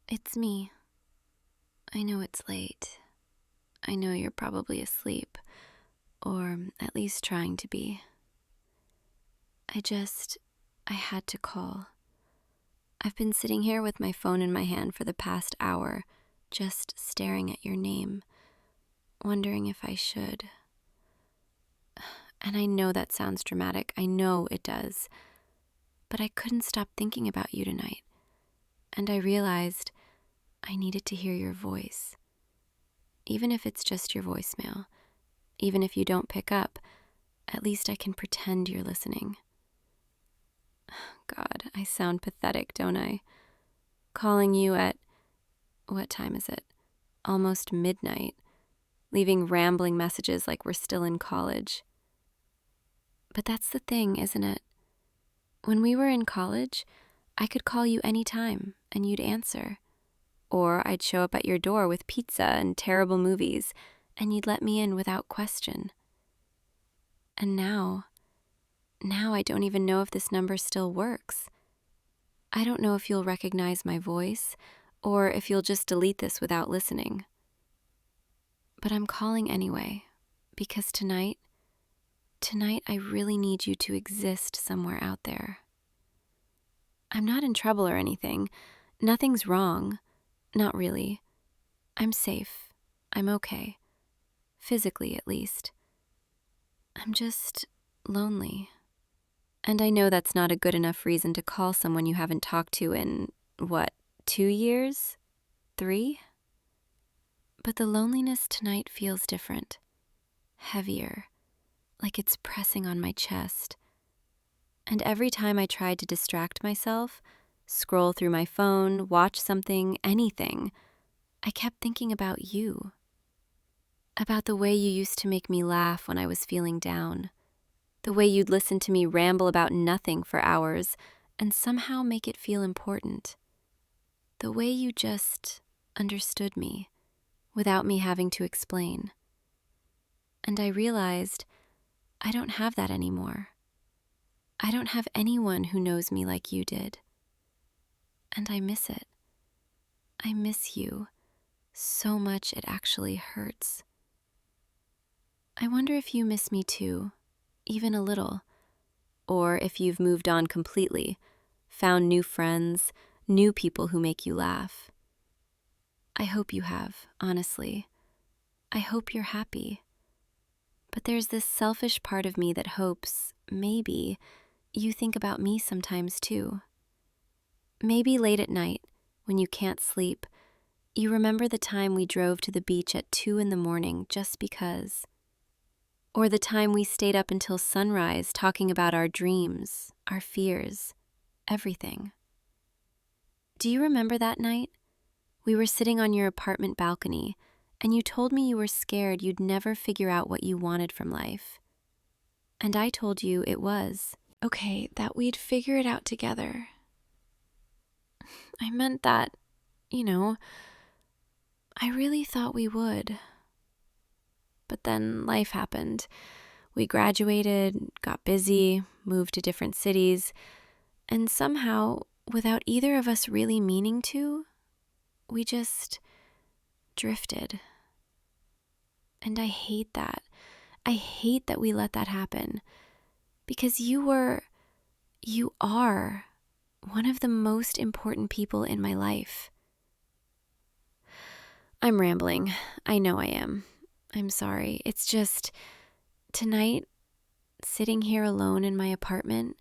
It's me. I know it's late. I know you're probably asleep, or at least trying to be. I had to call. I've been sitting here with my phone in my hand for the past hour, just staring at your name, wondering if I should. And I know that sounds dramatic. I know it does. But I couldn't stop thinking about you tonight. And I realized I needed to hear your voice. Even if it's just your voicemail, even if you don't pick up, at least I can pretend you're listening. God, I sound pathetic, don't I? Calling you at, what time is it? Almost midnight, leaving rambling messages like we're still in college. But that's the thing, isn't it? When we were in college, I could call you anytime and you'd answer. Or I'd show up at your door with pizza and terrible movies, and you'd let me in without question. And now I don't even know if this number still works. I don't know if you'll recognize my voice, or if you'll just delete this without listening. But I'm calling anyway, because tonight I really need you to exist somewhere out there. I'm not in trouble or anything. Nothing's wrong. Not really. I'm safe. I'm okay. Physically, at least. I'm just lonely. And I know that's not a good enough reason to call someone you haven't talked to in, 2 years? 3? But the loneliness tonight feels different. Heavier. Like it's pressing on my chest. And every time I tried to distract myself, scroll through my phone, watch something, anything, I kept thinking about you. About the way you used to make me laugh when I was feeling down. The way you'd listen to me ramble about nothing for hours and somehow make it feel important. The way you just understood me without me having to explain. And I realized I don't have that anymore. I don't have anyone who knows me like you did. And I miss it. I miss you so much it actually hurts. I wonder if you miss me too, even a little, or if you've moved on completely, found new friends, new people who make you laugh. I hope you have, honestly. I hope you're happy. But there's this selfish part of me that hopes, maybe, you think about me sometimes too. Maybe late at night, when you can't sleep, you remember the time we drove to the beach at 2 a.m. just because. Or the time we stayed up until sunrise talking about our dreams, our fears, everything. Do you remember that night? We were sitting on your apartment balcony, and you told me you were scared you'd never figure out what you wanted from life. And I told you it was okay that we'd figure it out together. I meant that, I really thought we would. But then life happened. We graduated, got busy, moved to different cities, and somehow, without either of us really meaning to, we just drifted. And I hate that. I hate that we let that happen. Because you are one of the most important people in my life. I'm rambling. I know I am. I'm sorry. It's just, tonight, sitting here alone in my apartment,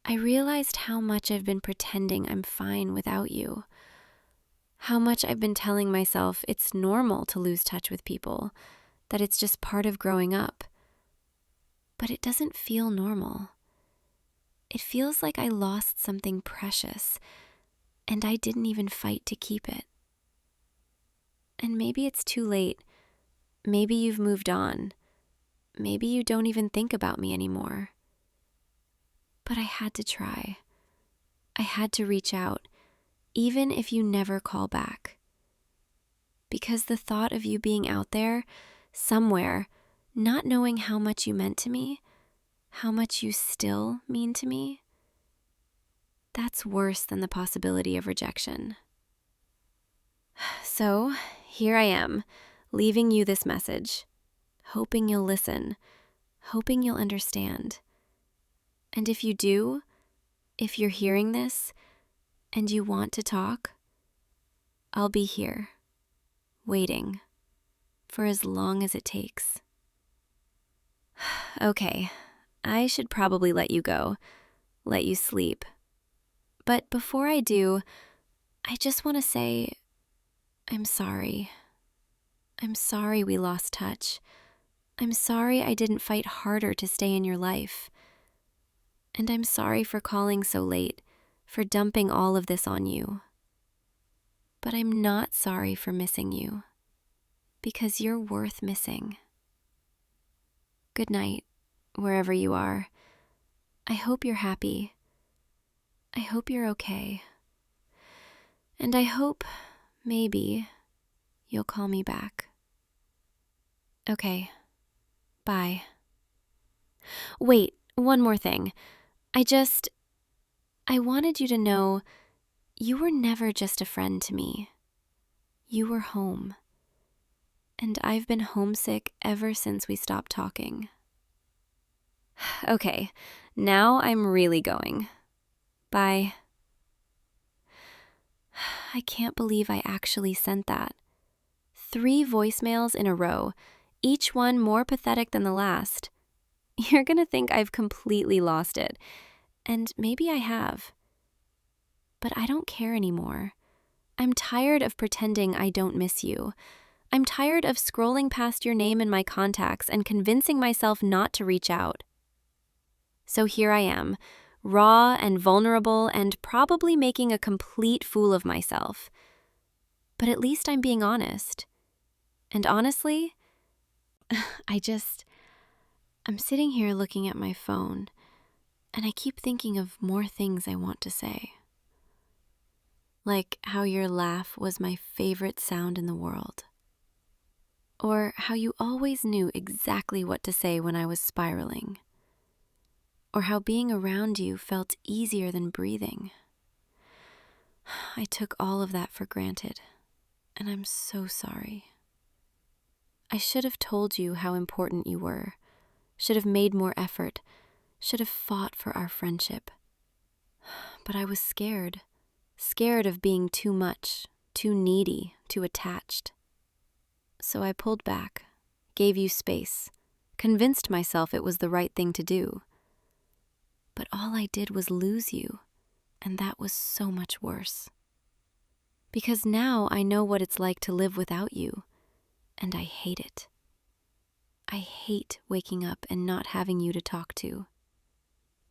I realized how much I've been pretending I'm fine without you. How much I've been telling myself it's normal to lose touch with people, that it's just part of growing up. But it doesn't feel normal. It feels like I lost something precious, and I didn't even fight to keep it. And maybe it's too late. Maybe you've moved on. Maybe you don't even think about me anymore. But I had to try. I had to reach out, even if you never call back. Because the thought of you being out there, somewhere, not knowing how much you meant to me, how much you still mean to me, that's worse than the possibility of rejection. So, here I am, leaving you this message, hoping you'll listen, hoping you'll understand. And if you do, if you're hearing this and you want to talk, I'll be here, waiting, for as long as it takes. Okay, I should probably let you go, let you sleep. But before I do, I just want to say, I'm sorry. I'm sorry we lost touch. I'm sorry I didn't fight harder to stay in your life. And I'm sorry for calling so late, for dumping all of this on you. But I'm not sorry for missing you, because you're worth missing. Good night, wherever you are. I hope you're happy. I hope you're okay. And I hope, maybe, you'll call me back. Okay, bye. Wait, one more thing. I wanted you to know you were never just a friend to me. You were home. And I've been homesick ever since we stopped talking. Okay, now I'm really going. Bye. I can't believe I actually sent that. 3 voicemails in a row, each one more pathetic than the last. You're gonna think I've completely lost it, and maybe I have. But I don't care anymore. I'm tired of pretending I don't miss you. I'm tired of scrolling past your name in my contacts and convincing myself not to reach out. So here I am, raw and vulnerable and probably making a complete fool of myself. But at least I'm being honest. And honestly, I'm sitting here looking at my phone, and I keep thinking of more things I want to say. Like how your laugh was my favorite sound in the world. Or how you always knew exactly what to say when I was spiraling. Or how being around you felt easier than breathing. I took all of that for granted, and I'm so sorry. I should have told you how important you were, should have made more effort, should have fought for our friendship. But I was scared of being too much, too needy, too attached. So I pulled back, gave you space, convinced myself it was the right thing to do. But all I did was lose you, and that was so much worse. Because now I know what it's like to live without you, and I hate it. I hate waking up and not having you to talk to.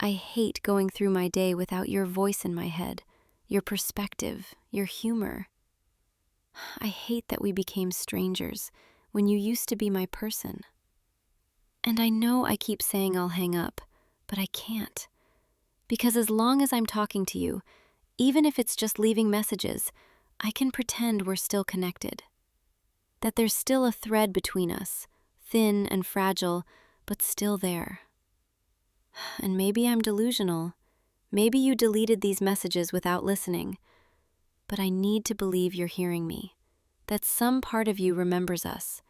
I hate going through my day without your voice in my head, your perspective, your humor. I hate that we became strangers when you used to be my person. And I know I keep saying I'll hang up, but I can't. Because as long as I'm talking to you, even if it's just leaving messages, I can pretend we're still connected. That there's still a thread between us, thin and fragile, but still there. And maybe I'm delusional. Maybe you deleted these messages without listening. But I need to believe you're hearing me. That some part of you remembers us,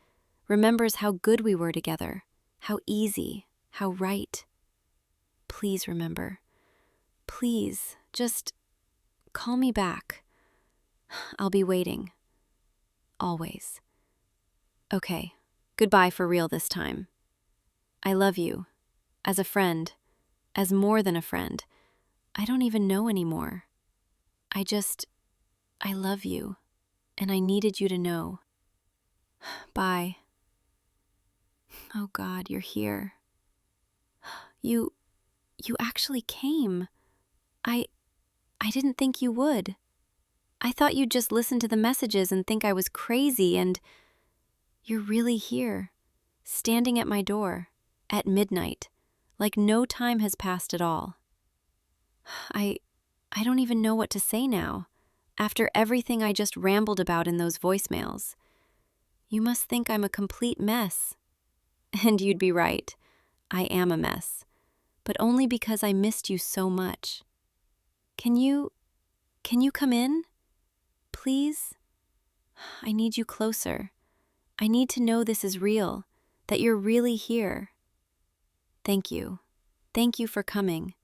remembers how good we were together, how easy, how right. Please remember. Please, just call me back. I'll be waiting. Always. Okay, goodbye for real this time. I love you. As a friend. As more than a friend. I don't even know anymore. I love you. And I needed you to know. Bye. Oh God, you're here. You actually came. I didn't think you would. I thought you'd just listen to the messages and think I was crazy, and you're really here, standing at my door, at midnight, like no time has passed at all. I don't even know what to say now, after everything I just rambled about in those voicemails. You must think I'm a complete mess. And you'd be right. I am a mess, but only because I missed you so much. Can you come in? Please? I need you closer. I need to know this is real, that you're really here. Thank you. Thank you for coming.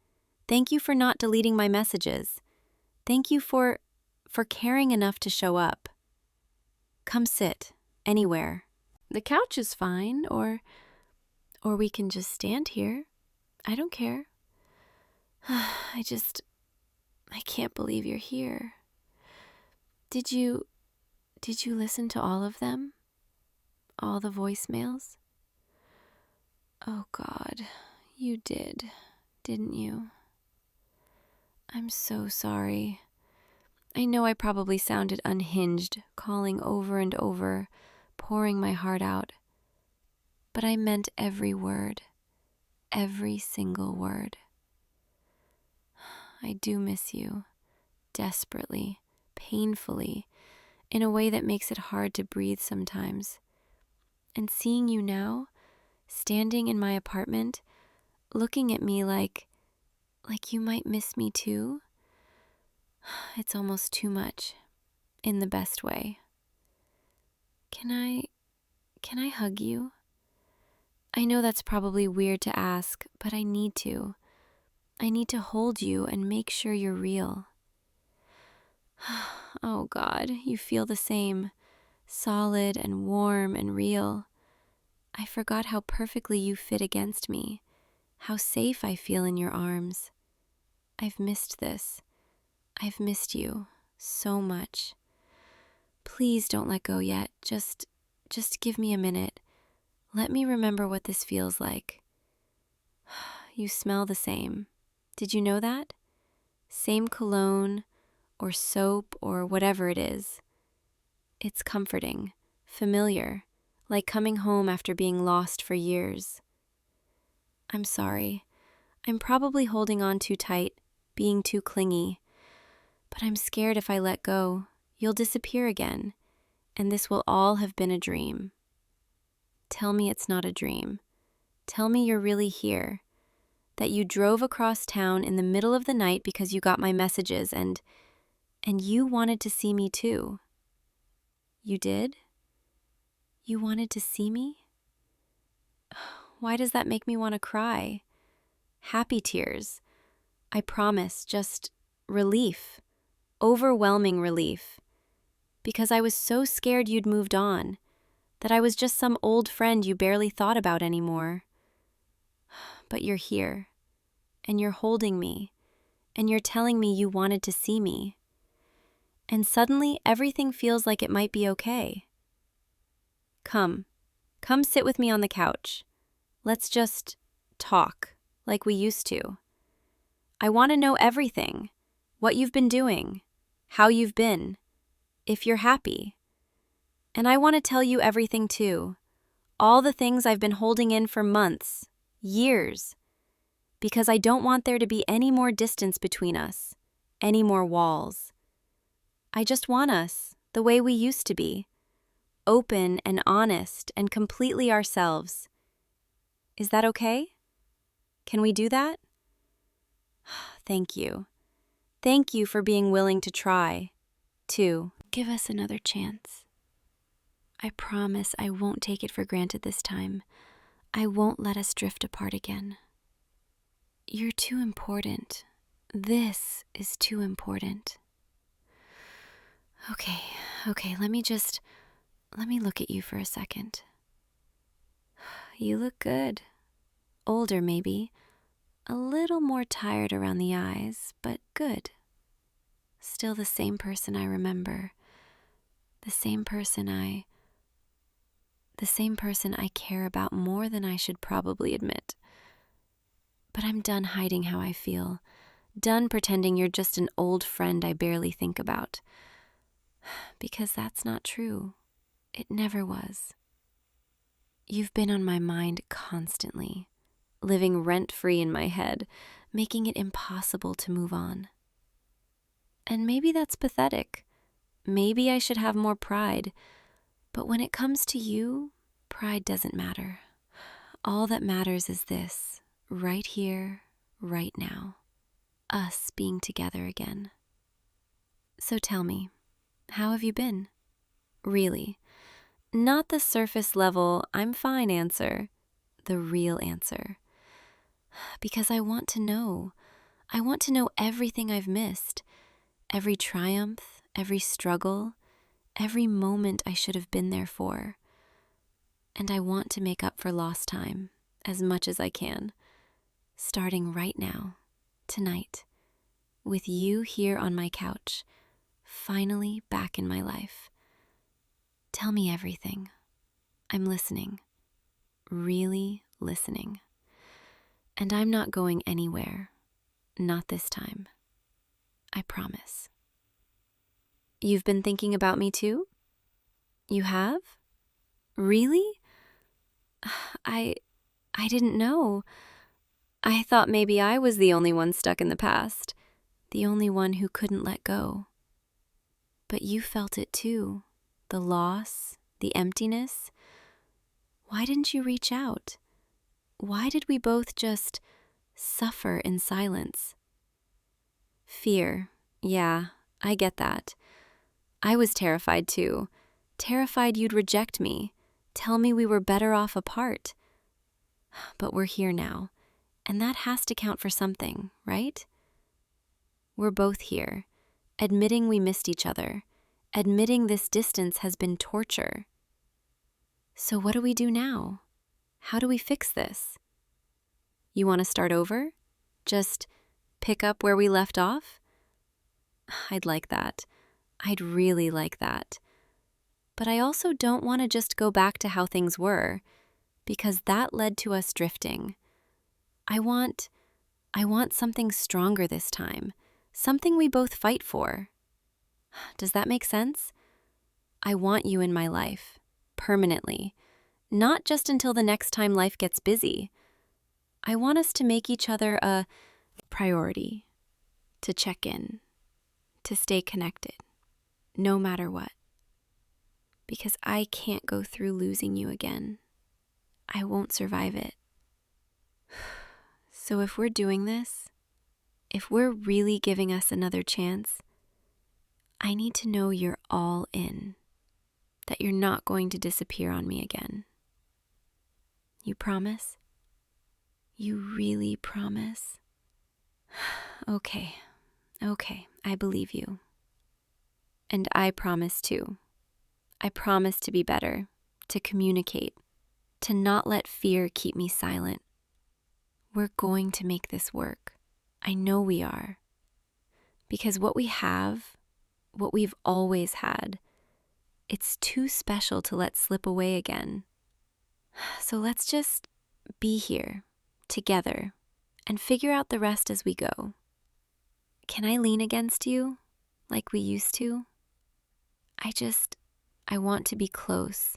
Thank you for not deleting my messages. Thank you for caring enough to show up. Come sit, anywhere. The couch is fine, or we can just stand here. I don't care. I can't believe you're here. Did you listen to all of them? All the voicemails? Oh God, you did, didn't you? I'm so sorry. I know I probably sounded unhinged, calling over and over, pouring my heart out. But I meant every word, every single word. I do miss you, desperately, painfully, in a way that makes it hard to breathe sometimes. And seeing you now, standing in my apartment, looking at me like you might miss me too, it's almost too much, in the best way. Can I hug you? I know that's probably weird to ask, but I need to. I need to hold you and make sure you're real. Oh God, you feel the same, solid and warm and real. I forgot how perfectly you fit against me, how safe I feel in your arms. I've missed this. I've missed you so much. Please don't let go yet. Just give me a minute. Let me remember what this feels like. You smell the same. Did you know that? Same cologne or soap or whatever it is. It's comforting, familiar, like coming home after being lost for years. I'm sorry. I'm probably holding on too tight, being too clingy. But I'm scared if I let go, you'll disappear again, and this will all have been a dream. Tell me it's not a dream. Tell me you're really here, that you drove across town in the middle of the night because you got my messages and you wanted to see me too. You did? You wanted to see me? Why does that make me want to cry? Happy tears. I promise, just relief. Overwhelming relief. Because I was so scared you'd moved on, that I was just some old friend you barely thought about anymore. But you're here, and you're holding me, and you're telling me you wanted to see me. And suddenly everything feels like it might be okay. Come sit with me on the couch. Let's just talk like we used to. I want to know everything, what you've been doing, how you've been, if you're happy. And I want to tell you everything too, all the things I've been holding in for months, years, because I don't want there to be any more distance between us, any more walls. I just want us the way we used to be, open and honest and completely ourselves. Is that okay? Can we do that? Thank you. Thank you for being willing to try, too. Give us another chance. I promise I won't take it for granted this time. I won't let us drift apart again. You're too important. This is too important. Okay, let me look at you for a second. You look good. Older, maybe. A little more tired around the eyes, but good. Still the same person I remember. The same person I care about more than I should probably admit. But I'm done hiding how I feel. Done pretending you're just an old friend I barely think about. Because that's not true. It never was. You've been on my mind constantly, living rent-free in my head, making it impossible to move on. And maybe that's pathetic. Maybe I should have more pride. But when it comes to you, pride doesn't matter. All that matters is this, right here, right now. Us being together again. So tell me, how have you been? Really. Not the surface level, I'm fine answer. The real answer. Because I want to know. I want to know everything I've missed. Every triumph, every struggle, every moment I should have been there for. And I want to make up for lost time as much as I can. Starting right now, tonight, with you here on my couch, finally back in my life. Tell me everything. I'm listening. Really listening. And I'm not going anywhere. Not this time. I promise. You've been thinking about me too? You have? Really? I didn't know. I thought maybe I was the only one stuck in the past, the only one who couldn't let go. But you felt it too, the loss, the emptiness. Why didn't you reach out? Why did we both just suffer in silence? Fear, yeah, I get that. I was terrified too, terrified you'd reject me, tell me we were better off apart. But we're here now, and that has to count for something, right? We're both here, admitting we missed each other, admitting this distance has been torture. So what do we do now? How do we fix this? You want to start over? Just pick up where we left off? I'd like that. I'd really like that. But I also don't want to just go back to how things were, because that led to us drifting. I want something stronger this time, something we both fight for. Does that make sense? I want you in my life, permanently, not just until the next time life gets busy. I want us to make each other a priority, to check in, to stay connected, no matter what. Because I can't go through losing you again. I won't survive it. So if we're doing this, if we're really giving us another chance, I need to know you're all in, that you're not going to disappear on me again. You promise? You really promise? Okay, I believe you. And I promise too. I promise to be better, to communicate, to not let fear keep me silent. We're going to make this work. I know we are. Because what we have, what we've always had, it's too special to let slip away again. So let's just be here, together, and figure out the rest as we go. Can I lean against you, like we used to? I want to be close.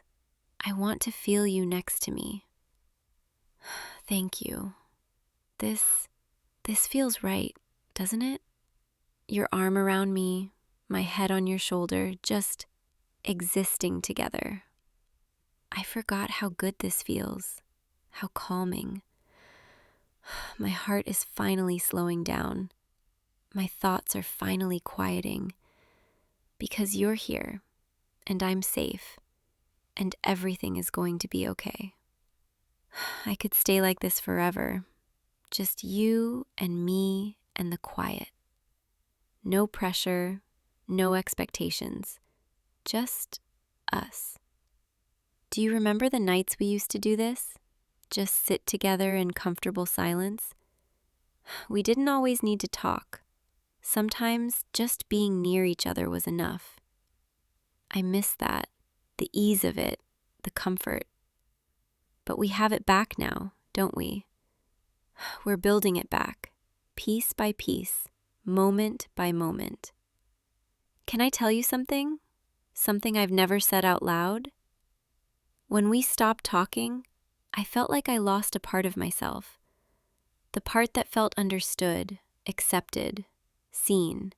I want to feel you next to me. Thank you. This feels right, doesn't it? Your arm around me, my head on your shoulder, just existing together. I forgot how good this feels, how calming. My heart is finally slowing down. My thoughts are finally quieting. Because you're here, and I'm safe, and everything is going to be okay. I could stay like this forever. Just you and me and the quiet. No pressure, no expectations. Just us. Do you remember the nights we used to do this? Just sit together in comfortable silence? We didn't always need to talk. Sometimes just being near each other was enough. I miss that, the ease of it, the comfort. But we have it back now, don't we? We're building it back, piece by piece, moment by moment. Can I tell you something? Something I've never said out loud? When we stopped talking, I felt like I lost a part of myself. The part that felt understood, accepted, seen.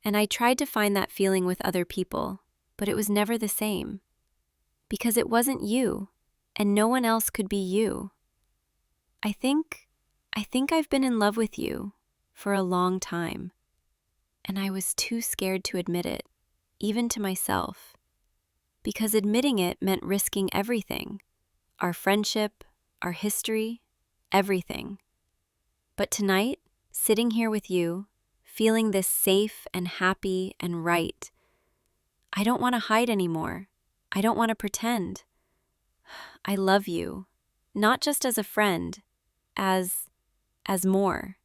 And I tried to find that feeling with other people, but it was never the same. Because it wasn't you, and no one else could be you. I think I've been in love with you for a long time, and I was too scared to admit it, even to myself. because admitting it meant risking everything, our friendship, our history, everything. But tonight, sitting here with you, feeling this safe and happy and right, I don't want to hide anymore. I don't want to pretend. I love you, not just as a friend, as more.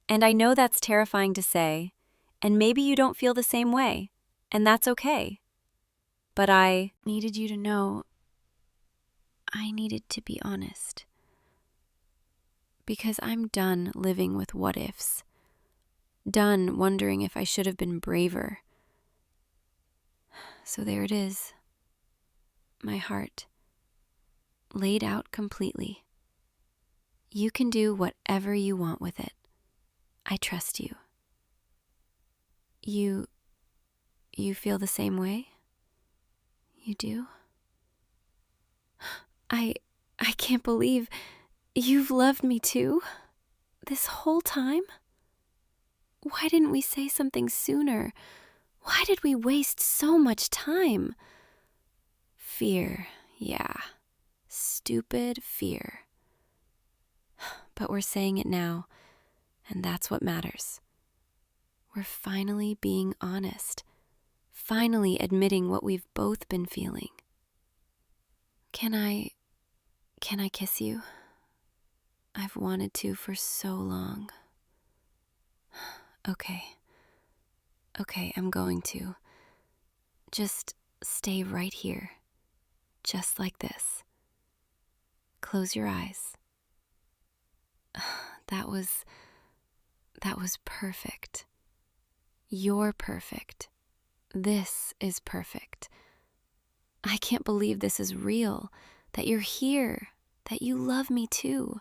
And I know that's terrifying to say, and maybe you don't feel the same way, and that's okay. But I needed you to know I needed to be honest. Because I'm done living with what ifs. Done wondering if I should have been braver. So there it is. My heart. Laid out completely. You can do whatever you want with it. I trust you. You feel the same way? You do? I can't believe you've loved me too? This whole time? Why didn't we say something sooner? Why did we waste so much time? Fear, yeah. Stupid fear. But we're saying it now, and that's what matters. We're finally being honest. Finally admitting what we've both been feeling. Can I kiss you? I've wanted to for so long. Okay, I'm going to. Just stay right here, just like this. Close your eyes. That was perfect. You're perfect. This is perfect. I can't believe this is real, that you're here, that you love me too.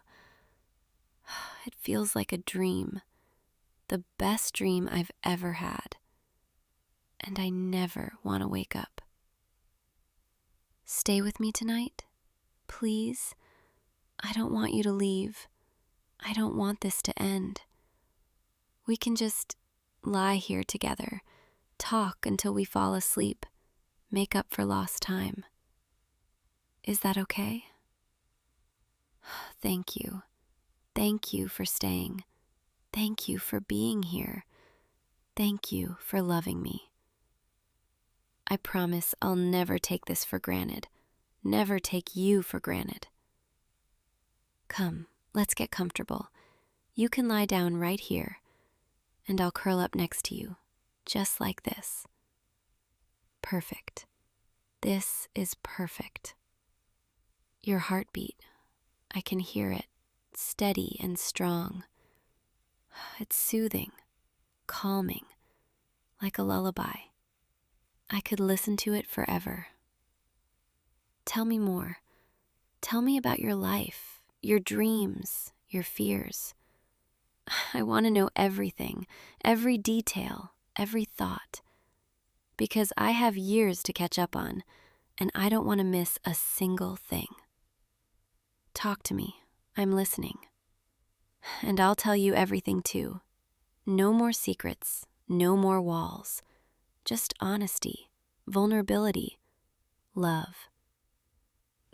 It feels like a dream, the best dream I've ever had. And I never want to wake up. Stay with me tonight, please. I don't want you to leave. I don't want this to end. We can just lie here together, talk until we fall asleep, make up for lost time. Is that okay? Thank you. Thank you for staying. Thank you for being here. Thank you for loving me. I promise I'll never take this for granted. Never take you for granted. Come, let's get comfortable. You can lie down right here, and I'll curl up next to you, just like this. Perfect. This is perfect. Your heartbeat, I can hear it, steady and strong. It's soothing, calming, like a lullaby. I could listen to it forever. Tell me more. Tell me about your life, your dreams, your fears. I want to know everything, every detail, every thought. Because I have years to catch up on, and I don't want to miss a single thing. Talk to me. I'm listening. And I'll tell you everything too. No more secrets, no more walls. Just honesty, vulnerability, love.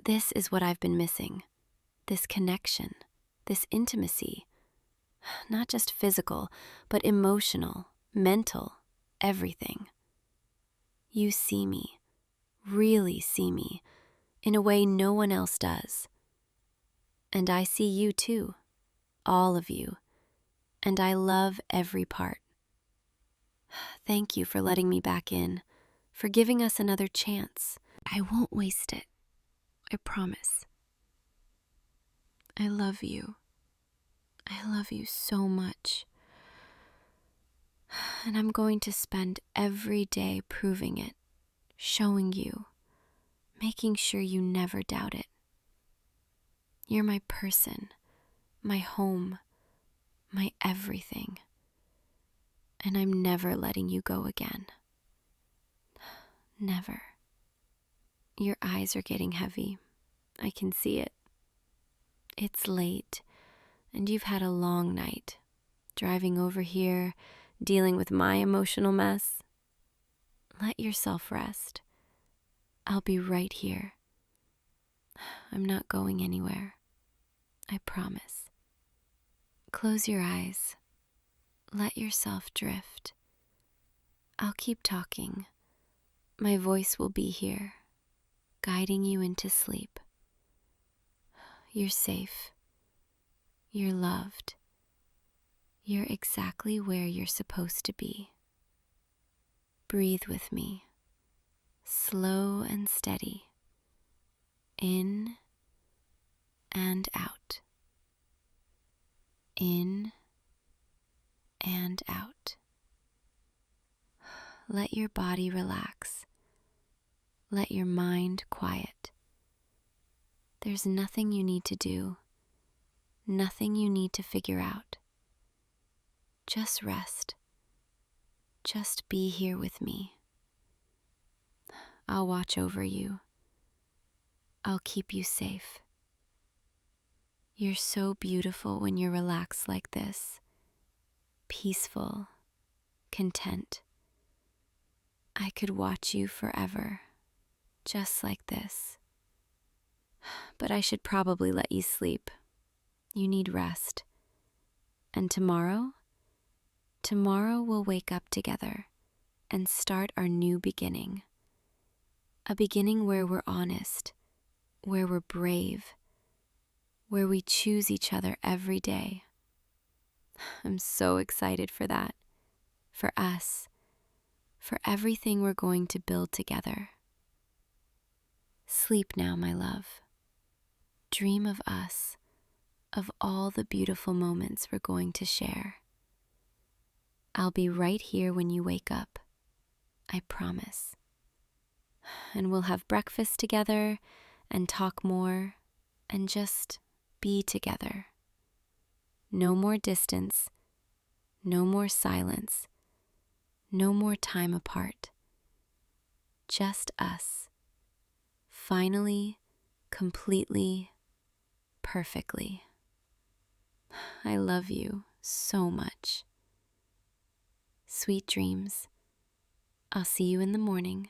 This is what I've been missing. This connection, this intimacy. Not just physical, but emotional, mental, everything. You see me, really see me, in a way no one else does. And I see you too, all of you, and I love every part. Thank you for letting me back in, for giving us another chance. I won't waste it. I promise. I love you. I love you so much. And I'm going to spend every day proving it, showing you, making sure you never doubt it. You're my person, my home, my everything. And I'm never letting you go again. Never. Your eyes are getting heavy. I can see it. It's late, and you've had a long night, driving over here, dealing with my emotional mess. Let yourself rest. I'll be right here. I'm not going anywhere. I promise. Close your eyes. Let yourself drift. I'll keep talking. My voice will be here, guiding you into sleep. You're safe. You're loved. You're exactly where you're supposed to be. Breathe with me, slow and steady, in and out, in and out. Let your body relax. Let your mind quiet. There's nothing you need to do, nothing you need to figure out. Just rest. Just be here with me. I'll watch over you. I'll keep you safe. You're so beautiful when you're relaxed like this. Peaceful, content. I could watch you forever, just like this. But I should probably let you sleep. You need rest. And tomorrow we'll wake up together and start our new beginning. A beginning where we're honest, where we're brave, where we choose each other every day. I'm so excited for that, for us, for everything we're going to build together. Sleep now, my love. Dream of us, of all the beautiful moments we're going to share. I'll be right here when you wake up, I promise. And we'll have breakfast together and talk more and just be together. No more distance, no more silence, no more time apart. Just us, finally, completely, perfectly. I love you so much. Sweet dreams. I'll see you in the morning.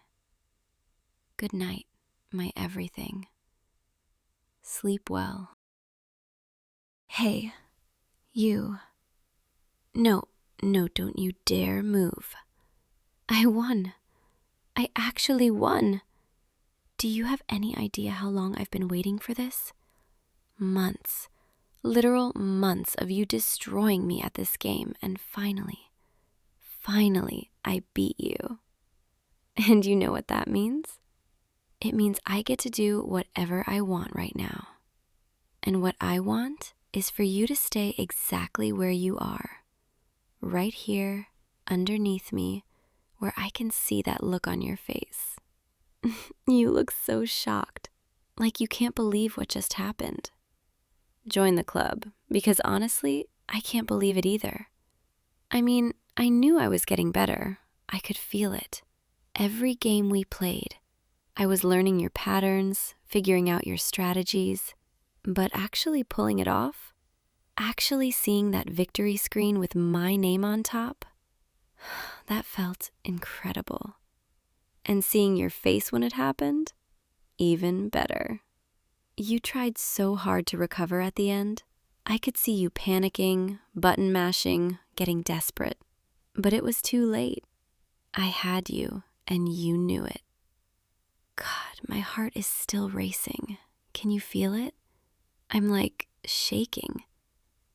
Good night, my everything. Sleep well. Hey, you. No, don't you dare move. I won. I actually won. Do you have any idea how long I've been waiting for this? Months. Literal months of you destroying me at this game, and finally, I beat you. And you know what that means? It means I get to do whatever I want right now. And what I want is for you to stay exactly where you are, right here, underneath me, where I can see that look on your face. You look so shocked, like you can't believe what just happened. Join the club, because honestly, I can't believe it either. I mean, I knew I was getting better. I could feel it. Every game we played, I was learning your patterns, figuring out your strategies, but actually pulling it off, actually seeing that victory screen with my name on top, that felt incredible. And seeing your face when it happened, even better. You tried so hard to recover at the end. I could see you panicking, button mashing, getting desperate. But it was too late. I had you, and you knew it. God, my heart is still racing. Can you feel it? I'm like shaking.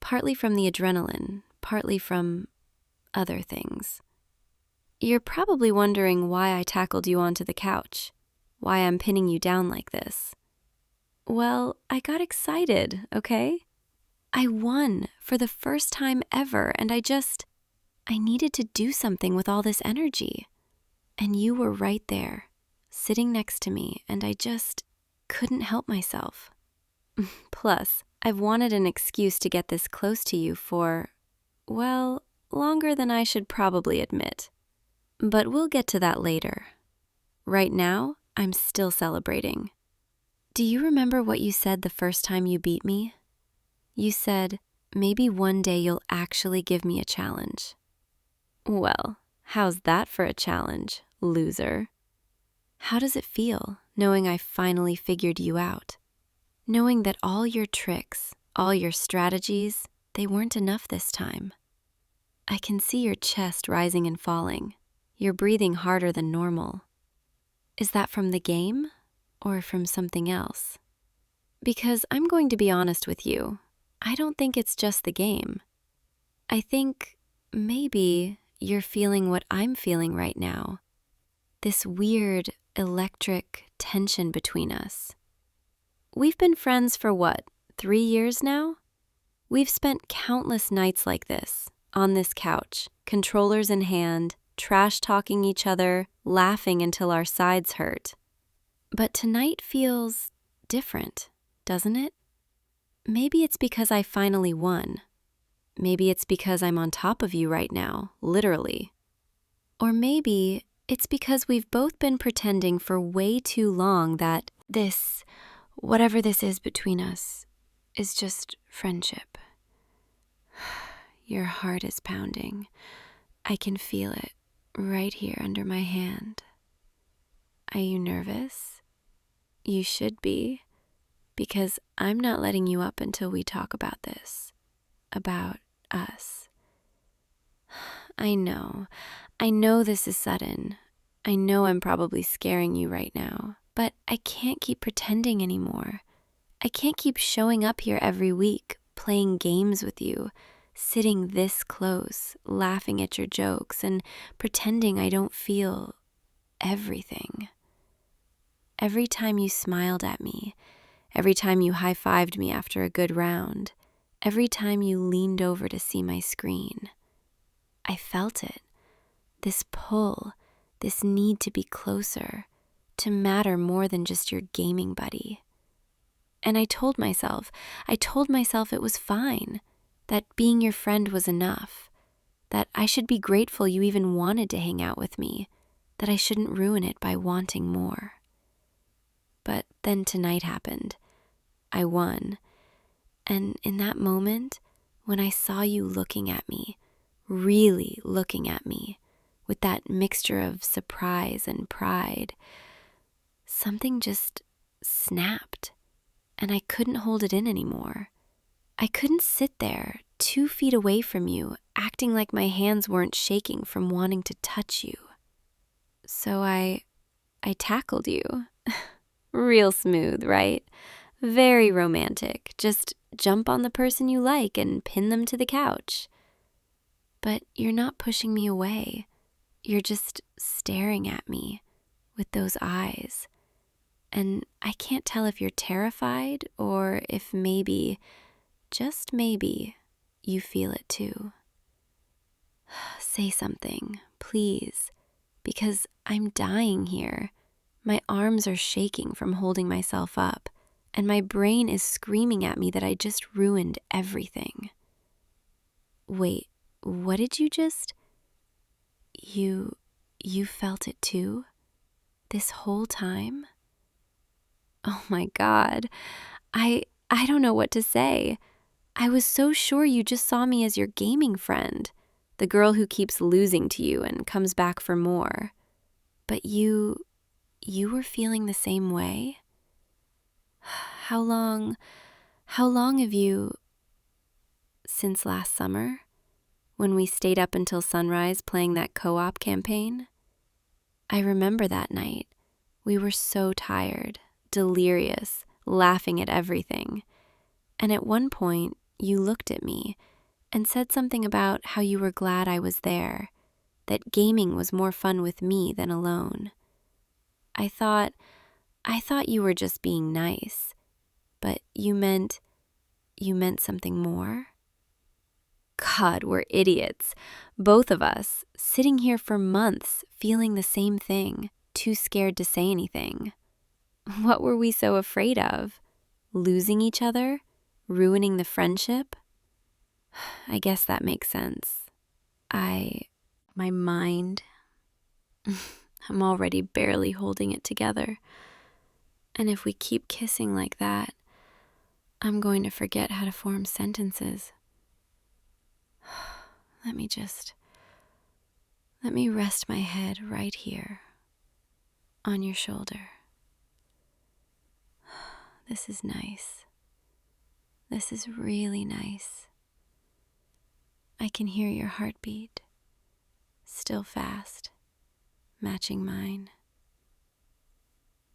Partly from the adrenaline, partly from other things. You're probably wondering why I tackled you onto the couch, why I'm pinning you down like this. Well, I got excited, okay? I won for the first time ever, and I needed to do something with all this energy. And you were right there, sitting next to me, and I just couldn't help myself. Plus, I've wanted an excuse to get this close to you for, well, longer than I should probably admit. But we'll get to that later. Right now, I'm still celebrating. Do you remember what you said the first time you beat me? You said, maybe one day you'll actually give me a challenge. Well, how's that for a challenge, loser? How does it feel knowing I finally figured you out? Knowing that all your tricks, all your strategies, they weren't enough this time. I can see your chest rising and falling. You're breathing harder than normal. Is that from the game or from something else? Because I'm going to be honest with you, I don't think it's just the game. I think maybe you're feeling what I'm feeling right now. This weird, electric tension between us. We've been friends for what, 3 years now? We've spent countless nights like this, on this couch, controllers in hand, trash-talking each other, laughing until our sides hurt. But tonight feels different, doesn't it? Maybe it's because I finally won. Maybe it's because I'm on top of you right now, literally. Or maybe it's because we've both been pretending for way too long that this, whatever this is between us, is just friendship. Your heart is pounding. I can feel it right here under my hand. Are you nervous? You should be, because I'm not letting you up until we talk about this, about us. I know this is sudden. I know I'm probably scaring you right now, but I can't keep pretending anymore. I can't keep showing up here every week, playing games with you, sitting this close, laughing at your jokes, and pretending I don't feel everything. Every time you smiled at me, every time you high-fived me after a good round, every time you leaned over to see my screen, I felt it. This pull, this need to be closer, to matter more than just your gaming buddy. And I told myself it was fine, that being your friend was enough, that I should be grateful you even wanted to hang out with me, that I shouldn't ruin it by wanting more. But then tonight happened. I won. And in that moment, when I saw you looking at me, really looking at me, with that mixture of surprise and pride, something just snapped, and I couldn't hold it in anymore. I couldn't sit there 2 feet away from you, acting like my hands weren't shaking from wanting to touch you. So I tackled you. Real smooth, right? Very romantic. Just jump on the person you like and pin them to the couch. But you're not pushing me away. You're just staring at me with those eyes. And I can't tell if you're terrified or if maybe, just maybe, you feel it too. Say something, please, because I'm dying here. My arms are shaking from holding myself up, and my brain is screaming at me that I just ruined everything. Wait, what did you just... You felt it too? This whole time? Oh my God. I don't know what to say. I was so sure you just saw me as your gaming friend, the girl who keeps losing to you and comes back for more. But you were feeling the same way? How long have you... Since last summer? When we stayed up until sunrise playing that co-op campaign? I remember that night. We were so tired, delirious, laughing at everything. And at one point, you looked at me and said something about how you were glad I was there, that gaming was more fun with me than alone. I thought you were just being nice, but you meant something more? God, we're idiots. Both of us, sitting here for months, feeling the same thing, too scared to say anything. What were we so afraid of? Losing each other? Ruining the friendship? I guess that makes sense. My mind, I'm already barely holding it together. And if we keep kissing like that, I'm going to forget how to form sentences. Let me rest my head right here. on your shoulder. This is nice. This is really nice. I can hear your heartbeat, still fast, matching mine.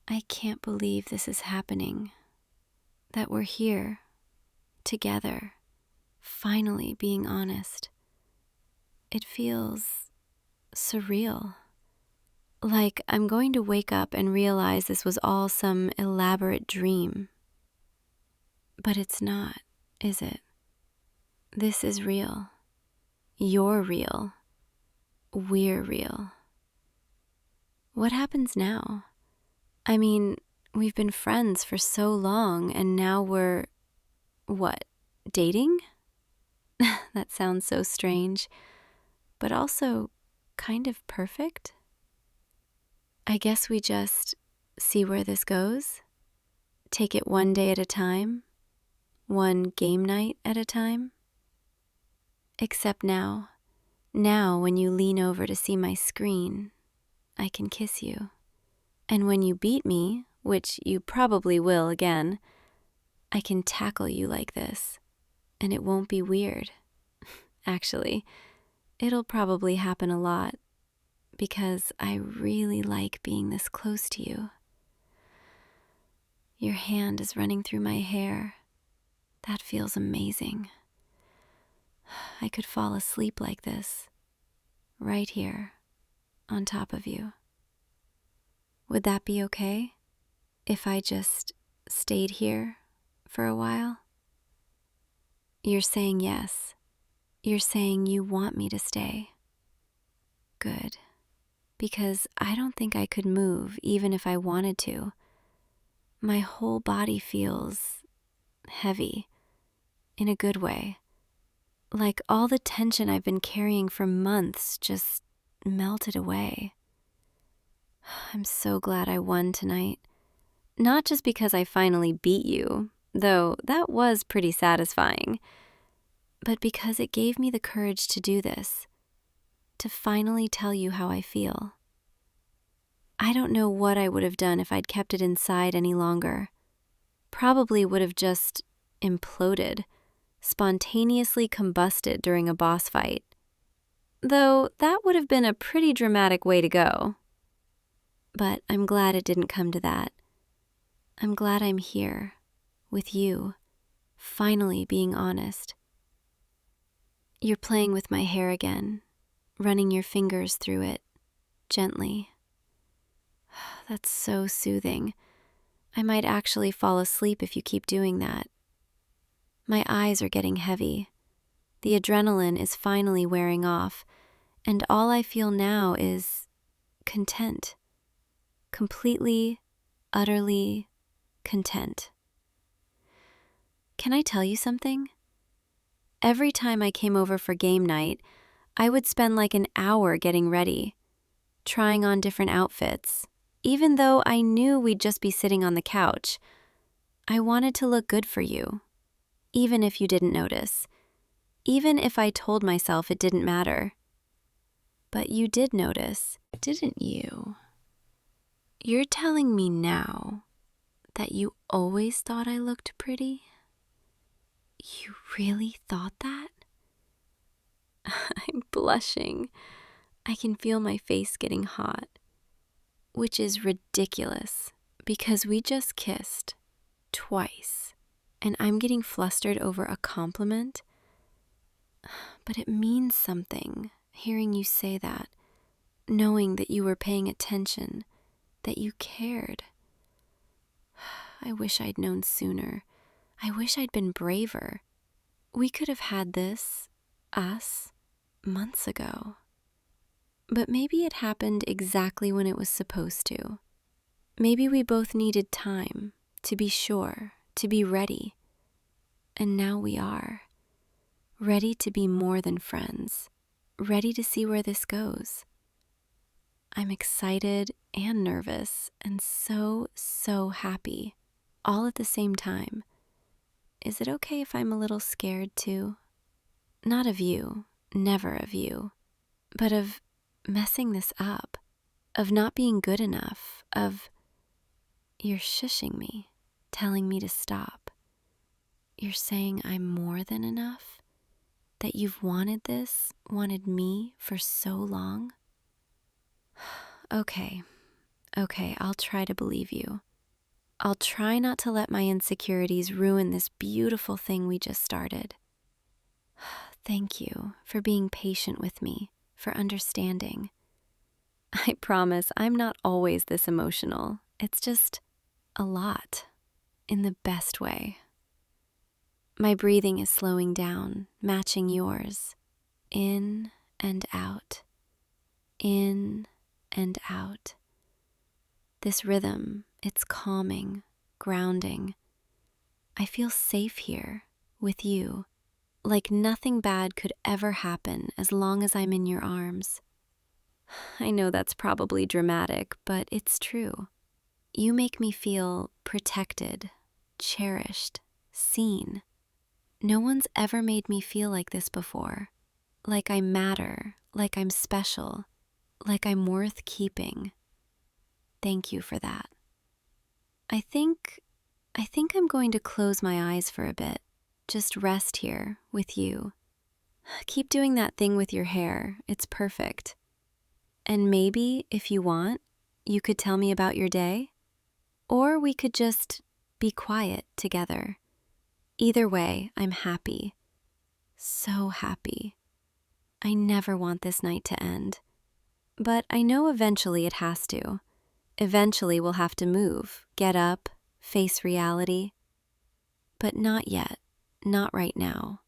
I can't believe this is happening, that we're here, together, finally being honest. It feels surreal. Like I'm going to wake up and realize this was all some elaborate dream. But it's not, is it? This is real. You're real. We're real. What happens now? I mean, we've been friends for so long and now we're, what, dating? That sounds so strange, but also kind of perfect. I guess we just see where this goes, take it one day at a time, one game night at a time. Except now when you lean over to see my screen, I can kiss you. And when you beat me, which you probably will again, I can tackle you like this, and it won't be weird. Actually, it'll probably happen a lot, because I really like being this close to you. Your hand is running through my hair. That feels amazing. I could fall asleep like this, right here, on top of you. Would that be okay if I just stayed here for a while? You're saying yes. You're saying you want me to stay. Good. Because I don't think I could move even if I wanted to. My whole body feels heavy, in a good way. Like all the tension I've been carrying for months just melted away. I'm so glad I won tonight. Not just because I finally beat you, though that was pretty satisfying, but because it gave me the courage to do this, to finally tell you how I feel. I don't know what I would have done if I'd kept it inside any longer. Probably would have just imploded, spontaneously combusted during a boss fight. Though that would have been a pretty dramatic way to go. But I'm glad it didn't come to that. I'm glad I'm here, with you, finally being honest. You're playing with my hair again, running your fingers through it, gently. That's so soothing. I might actually fall asleep if you keep doing that. My eyes are getting heavy. The adrenaline is finally wearing off, and all I feel now is content. Completely, utterly content. Can I tell you something? Every time I came over for game night, I would spend like an hour getting ready, trying on different outfits, even though I knew we'd just be sitting on the couch. I wanted to look good for you, even if you didn't notice, even if I told myself it didn't matter. But you did notice, didn't you? You're telling me now that you always thought I looked pretty? You really thought that? I'm blushing. I can feel my face getting hot, which is ridiculous because we just kissed twice and I'm getting flustered over a compliment. But it means something hearing you say that, knowing that you were paying attention, that you cared. I wish I'd known sooner. I wish I'd been braver. We could have had this, us, months ago. But maybe it happened exactly when it was supposed to. Maybe we both needed time to be sure, to be ready. And now we are. Ready to be more than friends. Ready to see where this goes. I'm excited and nervous and so happy, all at the same time. Is it okay if I'm a little scared too? Not of you, never of you, but of messing this up, of not being good enough, You're shushing me, telling me to stop. You're saying I'm more than enough? That you've wanted this, wanted me for so long? Okay, I'll try to believe you. I'll try not to let my insecurities ruin this beautiful thing we just started. Thank you for being patient with me, for understanding. I promise I'm not always this emotional. It's just a lot, in the best way. My breathing is slowing down, matching yours. In and out. In and out. This rhythm, it's calming, grounding. I feel safe here, with you, like nothing bad could ever happen as long as I'm in your arms. I know that's probably dramatic, but it's true. You make me feel protected, cherished, seen. No one's ever made me feel like this before. Like I matter, like I'm special, like I'm worth keeping. Thank you for that. I think I'm going to close my eyes for a bit. Just rest here with you. Keep doing that thing with your hair. It's perfect. And maybe, if you want, you could tell me about your day. Or we could just be quiet together. Either way, I'm happy. So happy. I never want this night to end. But I know eventually it has to. Eventually we'll have to move, get up, face reality. But not yet. Not right now.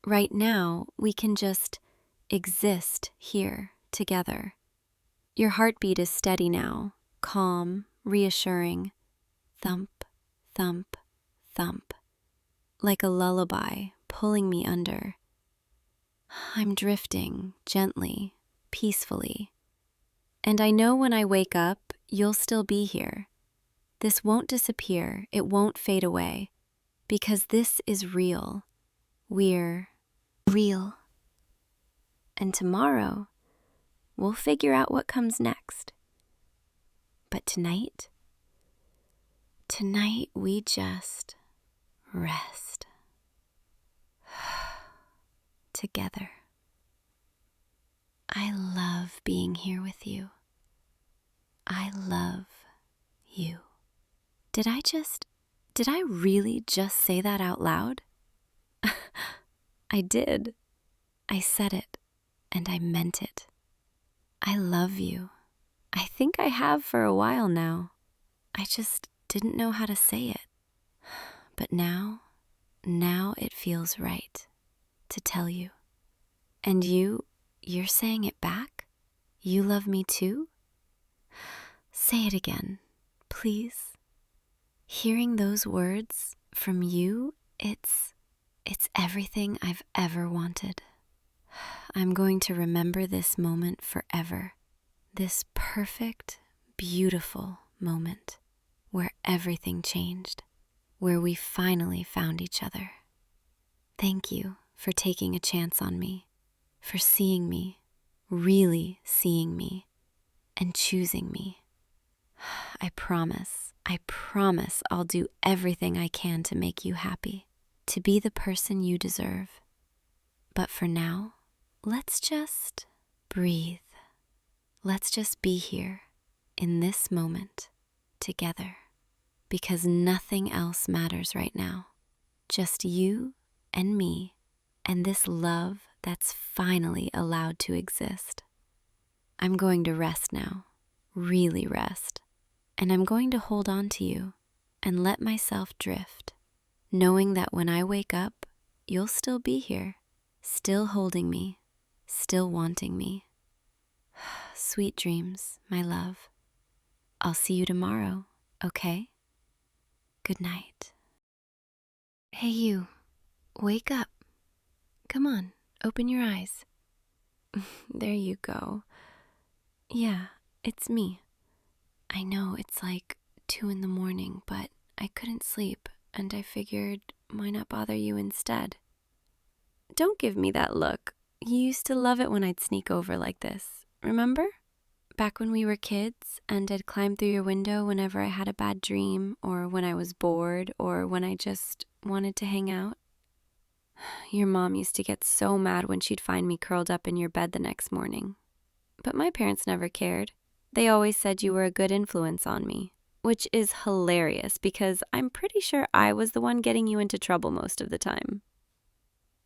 Right now, we can just exist here together. Your heartbeat is steady now, calm, reassuring. Thump, thump, thump. Like a lullaby pulling me under. I'm drifting gently, peacefully. And I know when I wake up, you'll still be here. This won't disappear, it won't fade away, because this is real. We're real. And tomorrow, we'll figure out what comes next. But tonight we just rest. Together. I love being here with you. I love you. Did I really just say that out loud? I did. I said it, and I meant it. I love you. I think I have for a while now. I just didn't know how to say it. But now it feels right to tell you. And you're saying it back? You love me too? Say it again, please. Hearing those words from you, it's everything I've ever wanted. I'm going to remember this moment forever. This perfect, beautiful moment where everything changed, where we finally found each other. Thank you for taking a chance on me, for seeing me, really seeing me, and choosing me. I promise I'll do everything I can to make you happy, to be the person you deserve. But for now, let's just breathe. Let's just be here in this moment together, because nothing else matters right now. Just you and me and this love that's finally allowed to exist. I'm going to rest now, really rest, and I'm going to hold on to you and let myself drift, knowing that when I wake up, you'll still be here, still holding me, still wanting me. Sweet dreams, my love. I'll see you tomorrow, okay? Good night. Hey you, wake up. Come on, open your eyes. There you go. Yeah, it's me. I know it's like 2 a.m, but I couldn't sleep, and I figured why not bother you instead. Don't give me that look. You used to love it when I'd sneak over like this, remember? Back when we were kids and I'd climb through your window whenever I had a bad dream or when I was bored or when I just wanted to hang out. Your mom used to get so mad when she'd find me curled up in your bed the next morning. But my parents never cared. They always said you were a good influence on me, which is hilarious because I'm pretty sure I was the one getting you into trouble most of the time.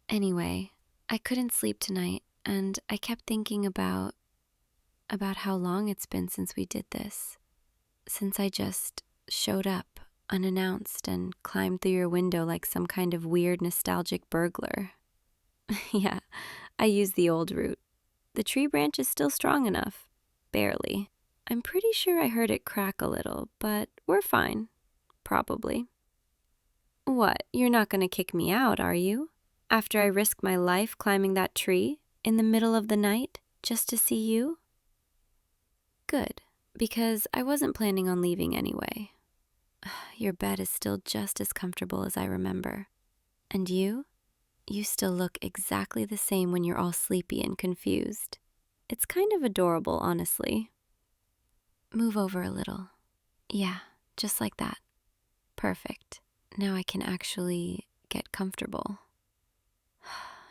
Anyway, I couldn't sleep tonight and I kept thinking about how long it's been since we did this. Since I just showed up unannounced and climbed through your window like some kind of weird nostalgic burglar. Yeah, I used the old route. The tree branch is still strong enough. Barely. I'm pretty sure I heard it crack a little, but we're fine. Probably. What, you're not gonna kick me out, are you? After I risked my life climbing that tree in the middle of the night just to see you? Good, because I wasn't planning on leaving anyway. Your bed is still just as comfortable as I remember. And you still look exactly the same when you're all sleepy and confused. It's kind of adorable, honestly. Move over a little. Yeah, just like that. Perfect. Now I can actually get comfortable.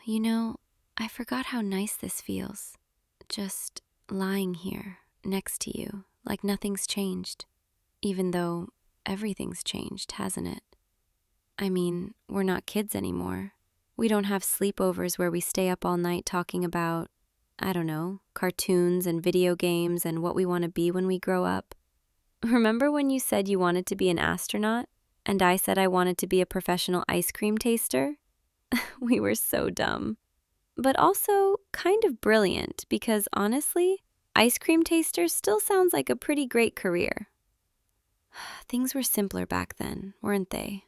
You know, I forgot how nice this feels. Just lying here next to you like nothing's changed, even though everything's changed, hasn't it? I mean, we're not kids anymore. We don't have sleepovers where we stay up all night talking about, I don't know, cartoons and video games and what we want to be when we grow up. Remember when you said you wanted to be an astronaut and I said I wanted to be a professional ice cream taster? We were so dumb. But also kind of brilliant because honestly, ice cream taster still sounds like a pretty great career. Things were simpler back then, weren't they?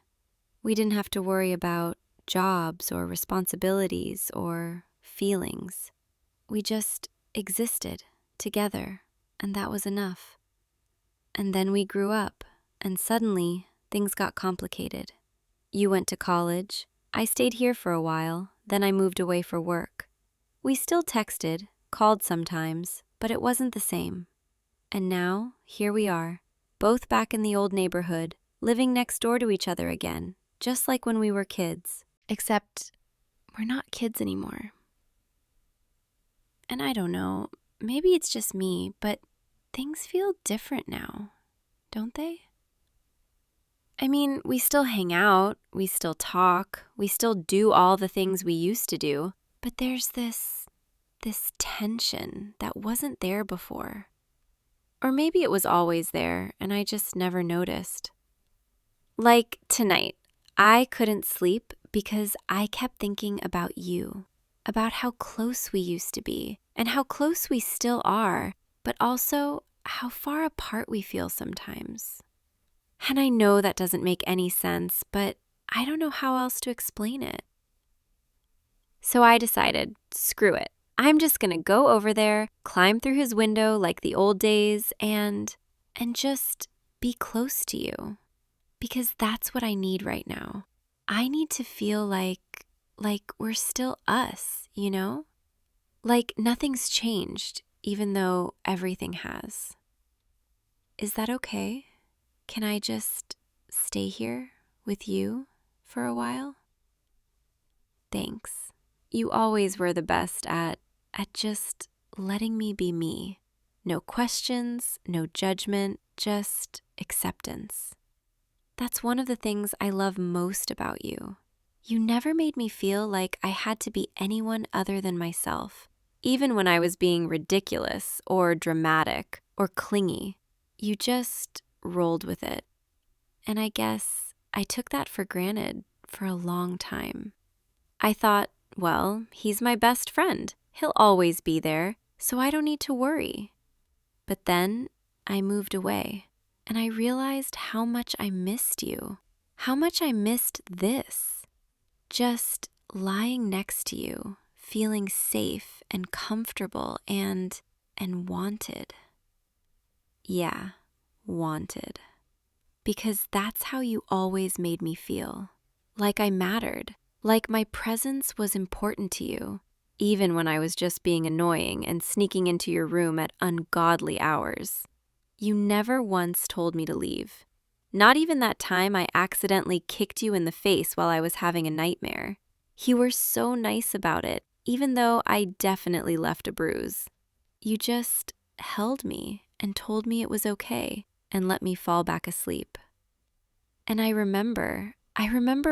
We didn't have to worry about jobs or responsibilities or feelings. We just existed together, and that was enough. And then we grew up, and suddenly things got complicated. You went to college. I stayed here for a while, then I moved away for work. We still texted, called sometimes, but it wasn't the same. And now, here we are, both back in the old neighborhood, living next door to each other again, just like when we were kids. Except, we're not kids anymore. And I don't know, maybe it's just me, but things feel different now, don't they? I mean, we still hang out, we still talk, we still do all the things we used to do, but there's this tension that wasn't there before. Or maybe it was always there and I just never noticed. Like tonight, I couldn't sleep because I kept thinking about you, about how close we used to be and how close we still are, but also how far apart we feel sometimes. And I know that doesn't make any sense, but I don't know how else to explain it. So I decided, screw it. I'm just gonna go over there, climb through his window like the old days, and just be close to you. Because that's what I need right now. I need to feel like we're still us, you know? Like nothing's changed, even though everything has. Is that okay? Can I just stay here with you for a while? Thanks. You always were the best at just letting me be me. No questions, no judgment, just acceptance. That's one of the things I love most about you. You never made me feel like I had to be anyone other than myself, even when I was being ridiculous or dramatic or clingy. You just rolled with it. And I guess I took that for granted for a long time. I thought, well, he's my best friend. He'll always be there, so I don't need to worry. But then I moved away, and I realized how much I missed you, how much I missed this. Just lying next to you, feeling safe and comfortable and wanted. Yeah, wanted. Because that's how you always made me feel. Like I mattered. Like my presence was important to you. even when I was just being annoying and sneaking into your room at ungodly hours. You never once told me to leave. Not even that time I accidentally kicked you in the face while I was having a nightmare. You were so nice about it, even though I definitely left a bruise. You just held me and told me it was okay and let me fall back asleep. And I remember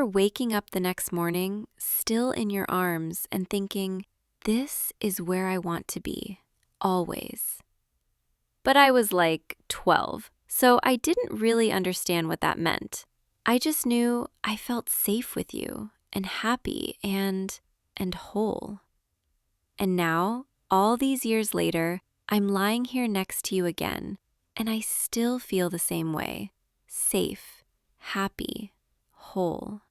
waking up the next morning, still in your arms, and thinking, this is where I want to be, always. But I was like 12, so I didn't really understand what that meant. I just knew I felt safe with you and happy and whole. And now, all these years later, I'm lying here next to you again, and I still feel the same way. Safe, happy, whole.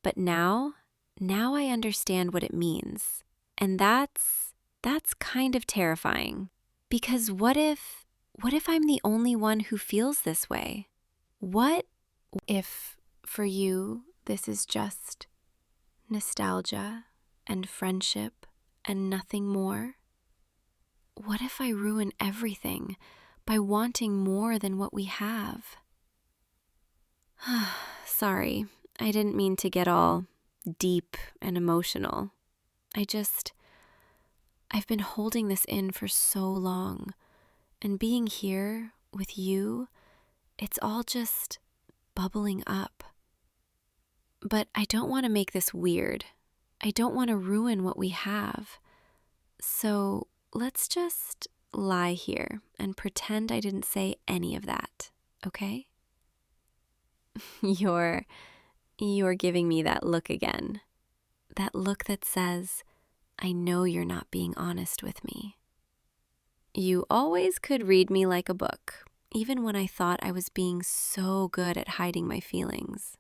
But now I understand what it means. And that's kind of terrifying. Because what if I'm the only one who feels this way? What if for you this is just nostalgia and friendship and nothing more? What if I ruin everything by wanting more than what we have? Sorry, I didn't mean to get all deep and emotional. I've been holding this in for so long, and being here with you, it's all just bubbling up. But I don't want to make this weird. I don't want to ruin what we have. So let's just lie here and pretend I didn't say any of that, okay? You're giving me that look again. That look that says, I know you're not being honest with me. You always could read me like a book, even when I thought I was being so good at hiding my feelings.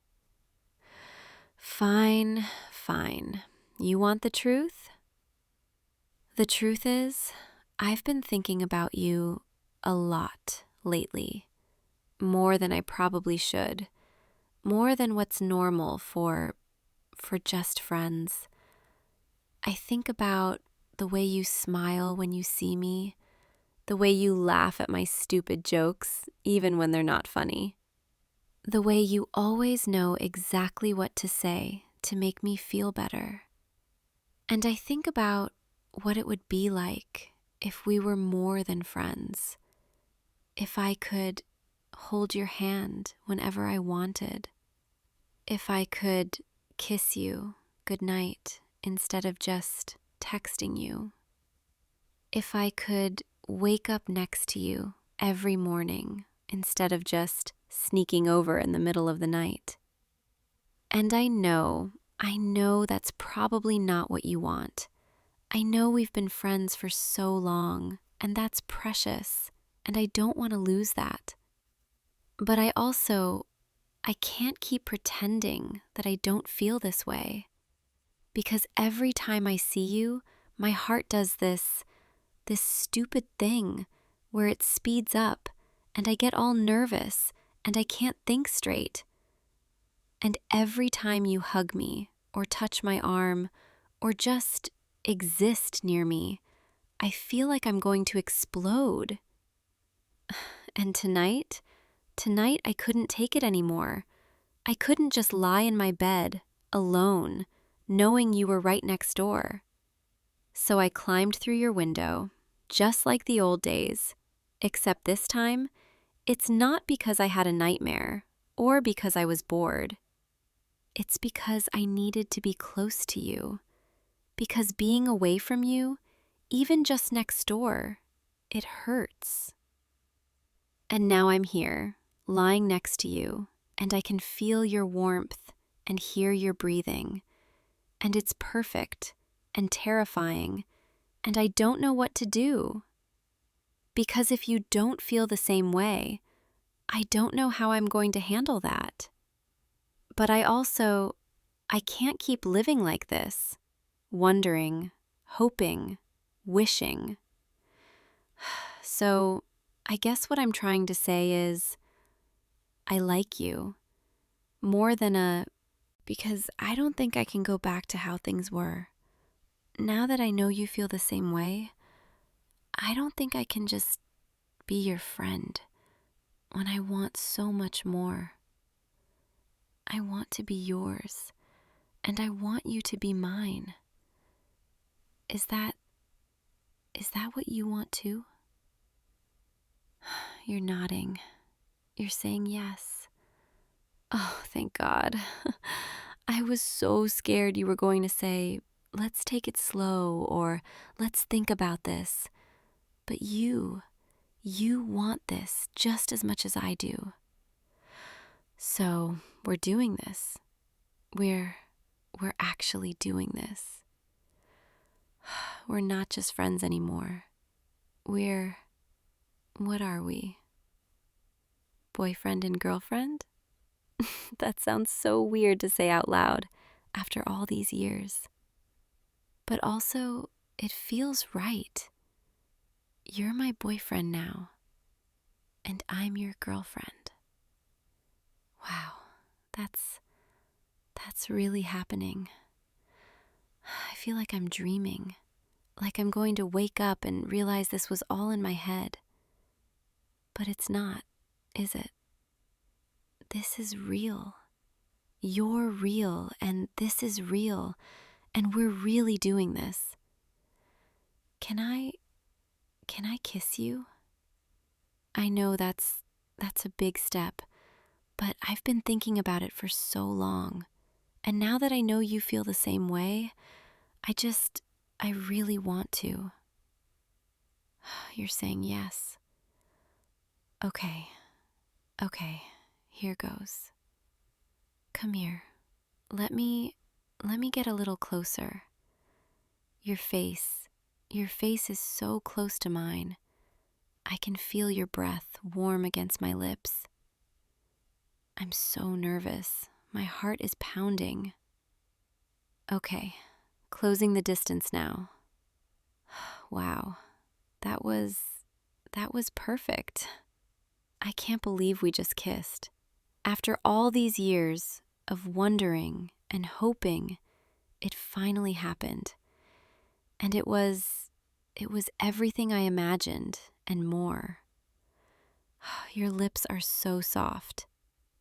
Fine. You want the truth? The truth is, I've been thinking about you a lot lately. More than I probably should. More than what's normal for just friends. I think about the way you smile when you see me, the way you laugh at my stupid jokes, even when they're not funny, the way you always know exactly what to say to make me feel better. And I think about what it would be like if we were more than friends, if I could hold your hand whenever I wanted, if I could kiss you goodnight instead of just texting you. If I could wake up next to you every morning instead of just sneaking over in the middle of the night. And I know that's probably not what you want. I know we've been friends for so long, and that's precious, and I don't want to lose that. But I can't keep pretending that I don't feel this way. Because every time I see you, my heart does this stupid thing where it speeds up and I get all nervous and I can't think straight. And every time you hug me or touch my arm or just exist near me, I feel like I'm going to explode. And tonight I couldn't take it anymore. I couldn't just lie in my bed, alone, knowing you were right next door. So I climbed through your window, just like the old days, except this time, it's not because I had a nightmare or because I was bored. It's because I needed to be close to you. Because being away from you, even just next door, it hurts. And now I'm here, lying next to you, and I can feel your warmth and hear your breathing. And it's perfect and terrifying, and I don't know what to do. Because if you don't feel the same way, I don't know how I'm going to handle that. But I can't keep living like this, wondering, hoping, wishing. So I guess what I'm trying to say is, I like you more than because I don't think I can go back to how things were. now that I know you feel the same way, I don't think I can just be your friend when I want so much more. I want to be yours, and I want you to be mine. Is that what you want too? You're nodding. You're saying yes. Oh, thank God. I was so scared you were going to say, let's take it slow, or let's think about this. But you want this just as much as I do. So we're doing this. We're actually doing this. We're not just friends anymore. What are we? Boyfriend and girlfriend? That sounds so weird to say out loud after all these years. But also, it feels right. You're my boyfriend now, and I'm your girlfriend. Wow, that's really happening. I feel like I'm dreaming, like I'm going to wake up and realize this was all in my head. But it's not, is it? This is real. You're real, and this is real, and we're really doing this. Can I kiss you? I know that's a big step, but I've been thinking about it for so long. And now that I know you feel the same way, I really want to. You're saying yes. Okay, here goes. Come here. Let me get a little closer. Your face is so close to mine. I can feel your breath warm against my lips. I'm so nervous. My heart is pounding. Okay, closing the distance now. Wow, that was perfect. I can't believe we just kissed. After all these years of wondering and hoping, it finally happened. And it was everything I imagined and more. Your lips are so soft,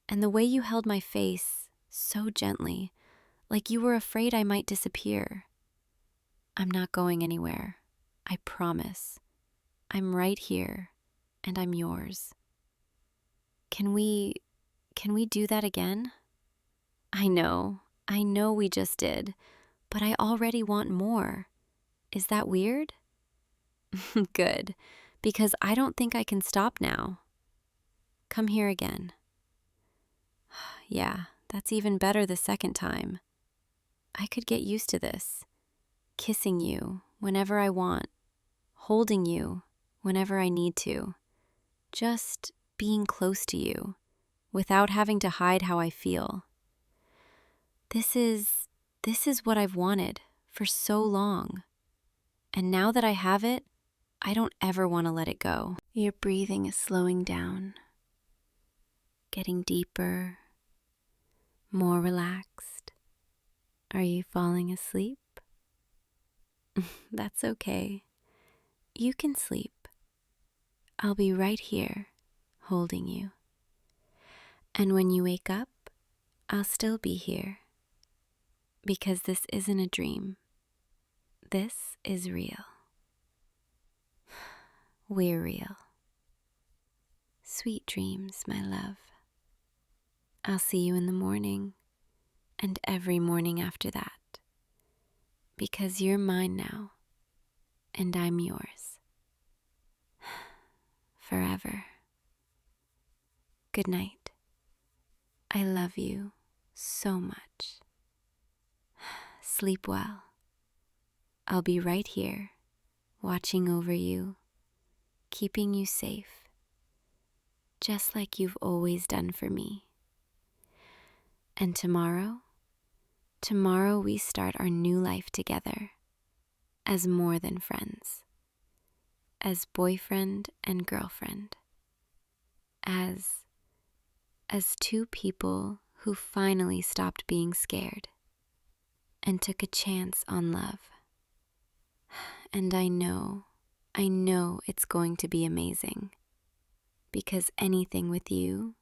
and the way you held my face so gently, like you were afraid I might disappear. I'm not going anywhere, I promise. I'm right here, and I'm yours. Can we do that again? I know we just did, but I already want more. Is that weird? Good, because I don't think I can stop now. Come here again. Yeah, that's even better the second time. I could get used to this. Kissing you whenever I want, holding you whenever I need to. Just being close to you without having to hide how I feel. This is what I've wanted for so long. And now that I have it, I don't ever want to let it go. Your breathing is slowing down, getting deeper, more relaxed. Are you falling asleep? That's okay. You can sleep. I'll be right here, holding you. And when you wake up, I'll still be here. Because this isn't a dream. This is real. We're real. Sweet dreams, my love. I'll see you in the morning, and every morning after that. Because you're mine now, and I'm yours. Forever. Good night. I love you so much. Sleep well. I'll be right here, watching over you, keeping you safe, just like you've always done for me. And tomorrow we start our new life together as more than friends, as boyfriend and girlfriend, as two people who finally stopped being scared and took a chance on love. And I know it's going to be amazing. Because anything with you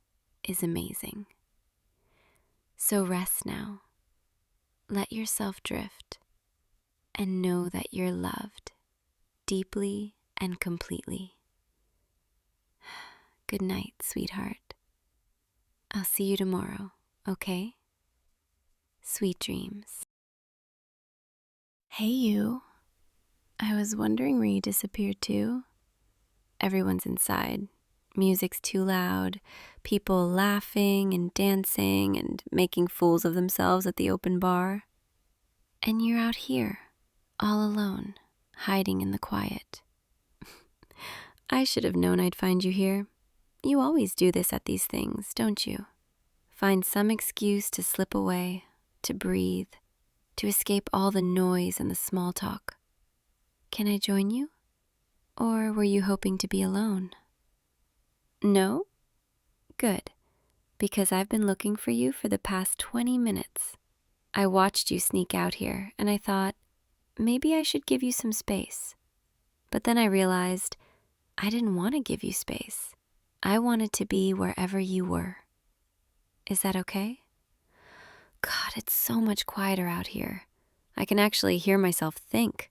is amazing. So rest now. Let yourself drift. And know that you're loved deeply and completely. Good night, sweetheart. I'll see you tomorrow, okay? Sweet dreams. Hey, you. I was wondering where you disappeared to. Everyone's inside. Music's too loud. People laughing and dancing and making fools of themselves at the open bar. And you're out here, all alone, hiding in the quiet. I should have known I'd find you here. You always do this at these things, don't you? Find some excuse to slip away, to breathe, to escape all the noise and the small talk. Can I join you? Or were you hoping to be alone? No? Good, because I've been looking for you for the past 20 minutes. I watched you sneak out here, and I thought, maybe I should give you some space. But then I realized I didn't want to give you space. I wanted to be wherever you were. Is that okay? God, it's so much quieter out here. I can actually hear myself think.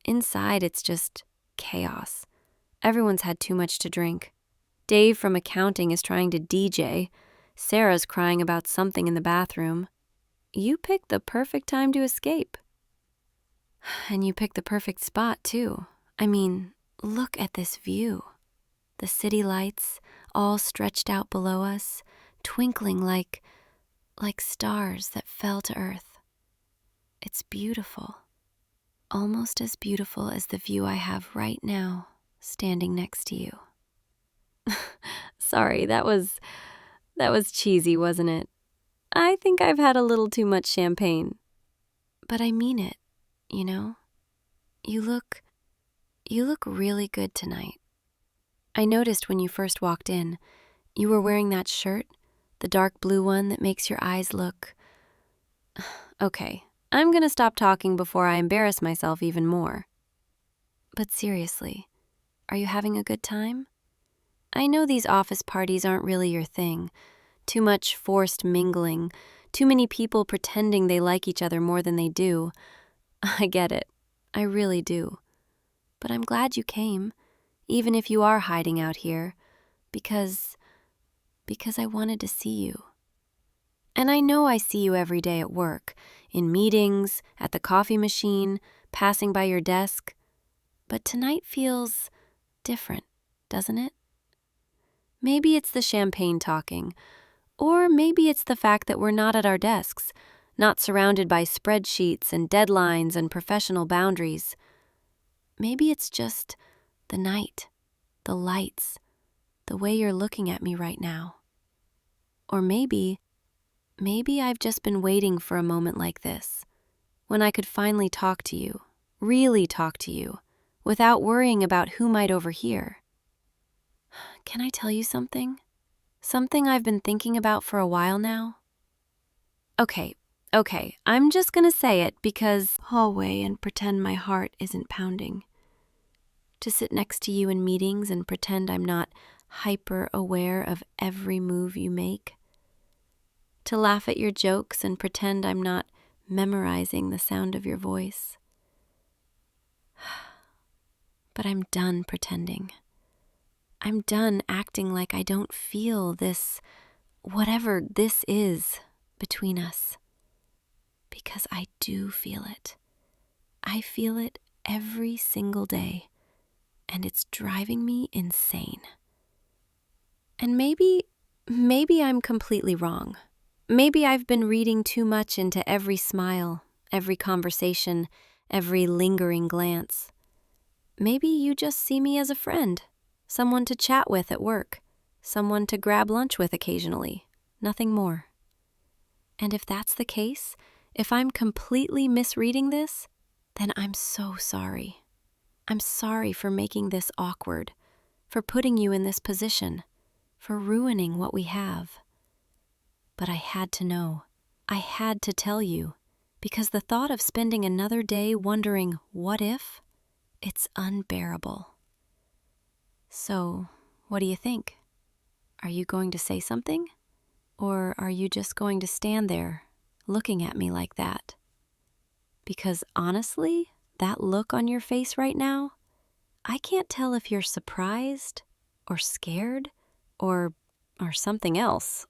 Inside, it's just chaos. Everyone's had too much to drink. Dave from accounting is trying to DJ. Sarah's crying about something in the bathroom. You picked the perfect time to escape. And you picked the perfect spot, too. I mean, look at this view. The city lights, all stretched out below us, twinkling like stars that fell to earth. It's beautiful. Almost as beautiful as the view I have right now, standing next to you. Sorry, that was cheesy, wasn't it? I think I've had a little too much champagne. But I mean it, you know? You look really good tonight. I noticed when you first walked in, you were wearing that shirt, the dark blue one that makes your eyes look... Okay, I'm gonna stop talking before I embarrass myself even more. But seriously, are you having a good time? I know these office parties aren't really your thing. Too much forced mingling, too many people pretending they like each other more than they do. I get it. I really do. But I'm glad you came, even if you are hiding out here, because I wanted to see you. And I know I see you every day at work, in meetings, at the coffee machine, passing by your desk. But tonight feels different, doesn't it? Maybe it's the champagne talking, or maybe it's the fact that we're not at our desks, not surrounded by spreadsheets and deadlines and professional boundaries. Maybe it's just the night, the lights, the way you're looking at me right now. Or maybe I've just been waiting for a moment like this, when I could finally talk to you, really talk to you, without worrying about who might overhear. Can I tell you something? Something I've been thinking about for a while now? Okay, I'm just gonna say it because hallway and pretend my heart isn't pounding. To sit next to you in meetings and pretend I'm not hyper aware of every move you make. To laugh at your jokes and pretend I'm not memorizing the sound of your voice. But I'm done pretending. I'm done acting like I don't feel this, whatever this is, between us. Because I do feel it. I feel it every single day, and it's driving me insane. And maybe I'm completely wrong. Maybe I've been reading too much into every smile, every conversation, every lingering glance. Maybe you just see me as a friend, someone to chat with at work, someone to grab lunch with occasionally, nothing more. And if that's the case, if I'm completely misreading this, then I'm so sorry. I'm sorry for making this awkward, for putting you in this position, for ruining what we have. But I had to know. I had to tell you, because the thought of spending another day wondering what if It's unbearable. So, what do you think? Are you going to say something? Or are you just going to stand there, looking at me like that? Because honestly, that look on your face right now, I can't tell if you're surprised or scared or something else.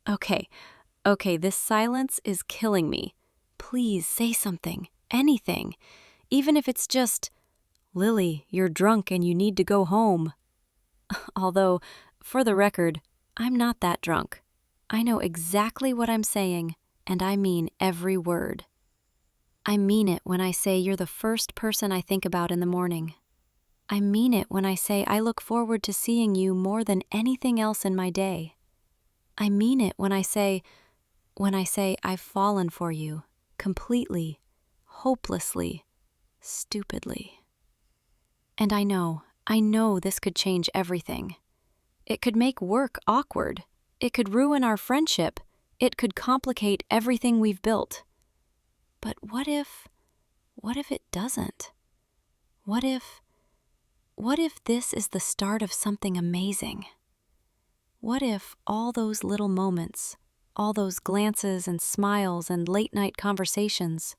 Okay, this silence is killing me. Please say something, anything, even if it's just, Lily, you're drunk and you need to go home. Although, for the record, I'm not that drunk. I know exactly what I'm saying, and I mean every word. I mean it when I say you're the first person I think about in the morning. I mean it when I say I look forward to seeing you more than anything else in my day. I mean it when I say I've fallen for you, completely, hopelessly, stupidly. And I know this could change everything. It could make work awkward. It could ruin our friendship. It could complicate everything we've built. But what if it doesn't? What if this is the start of something amazing? What if all those little moments, all those glances and smiles and late-night conversations,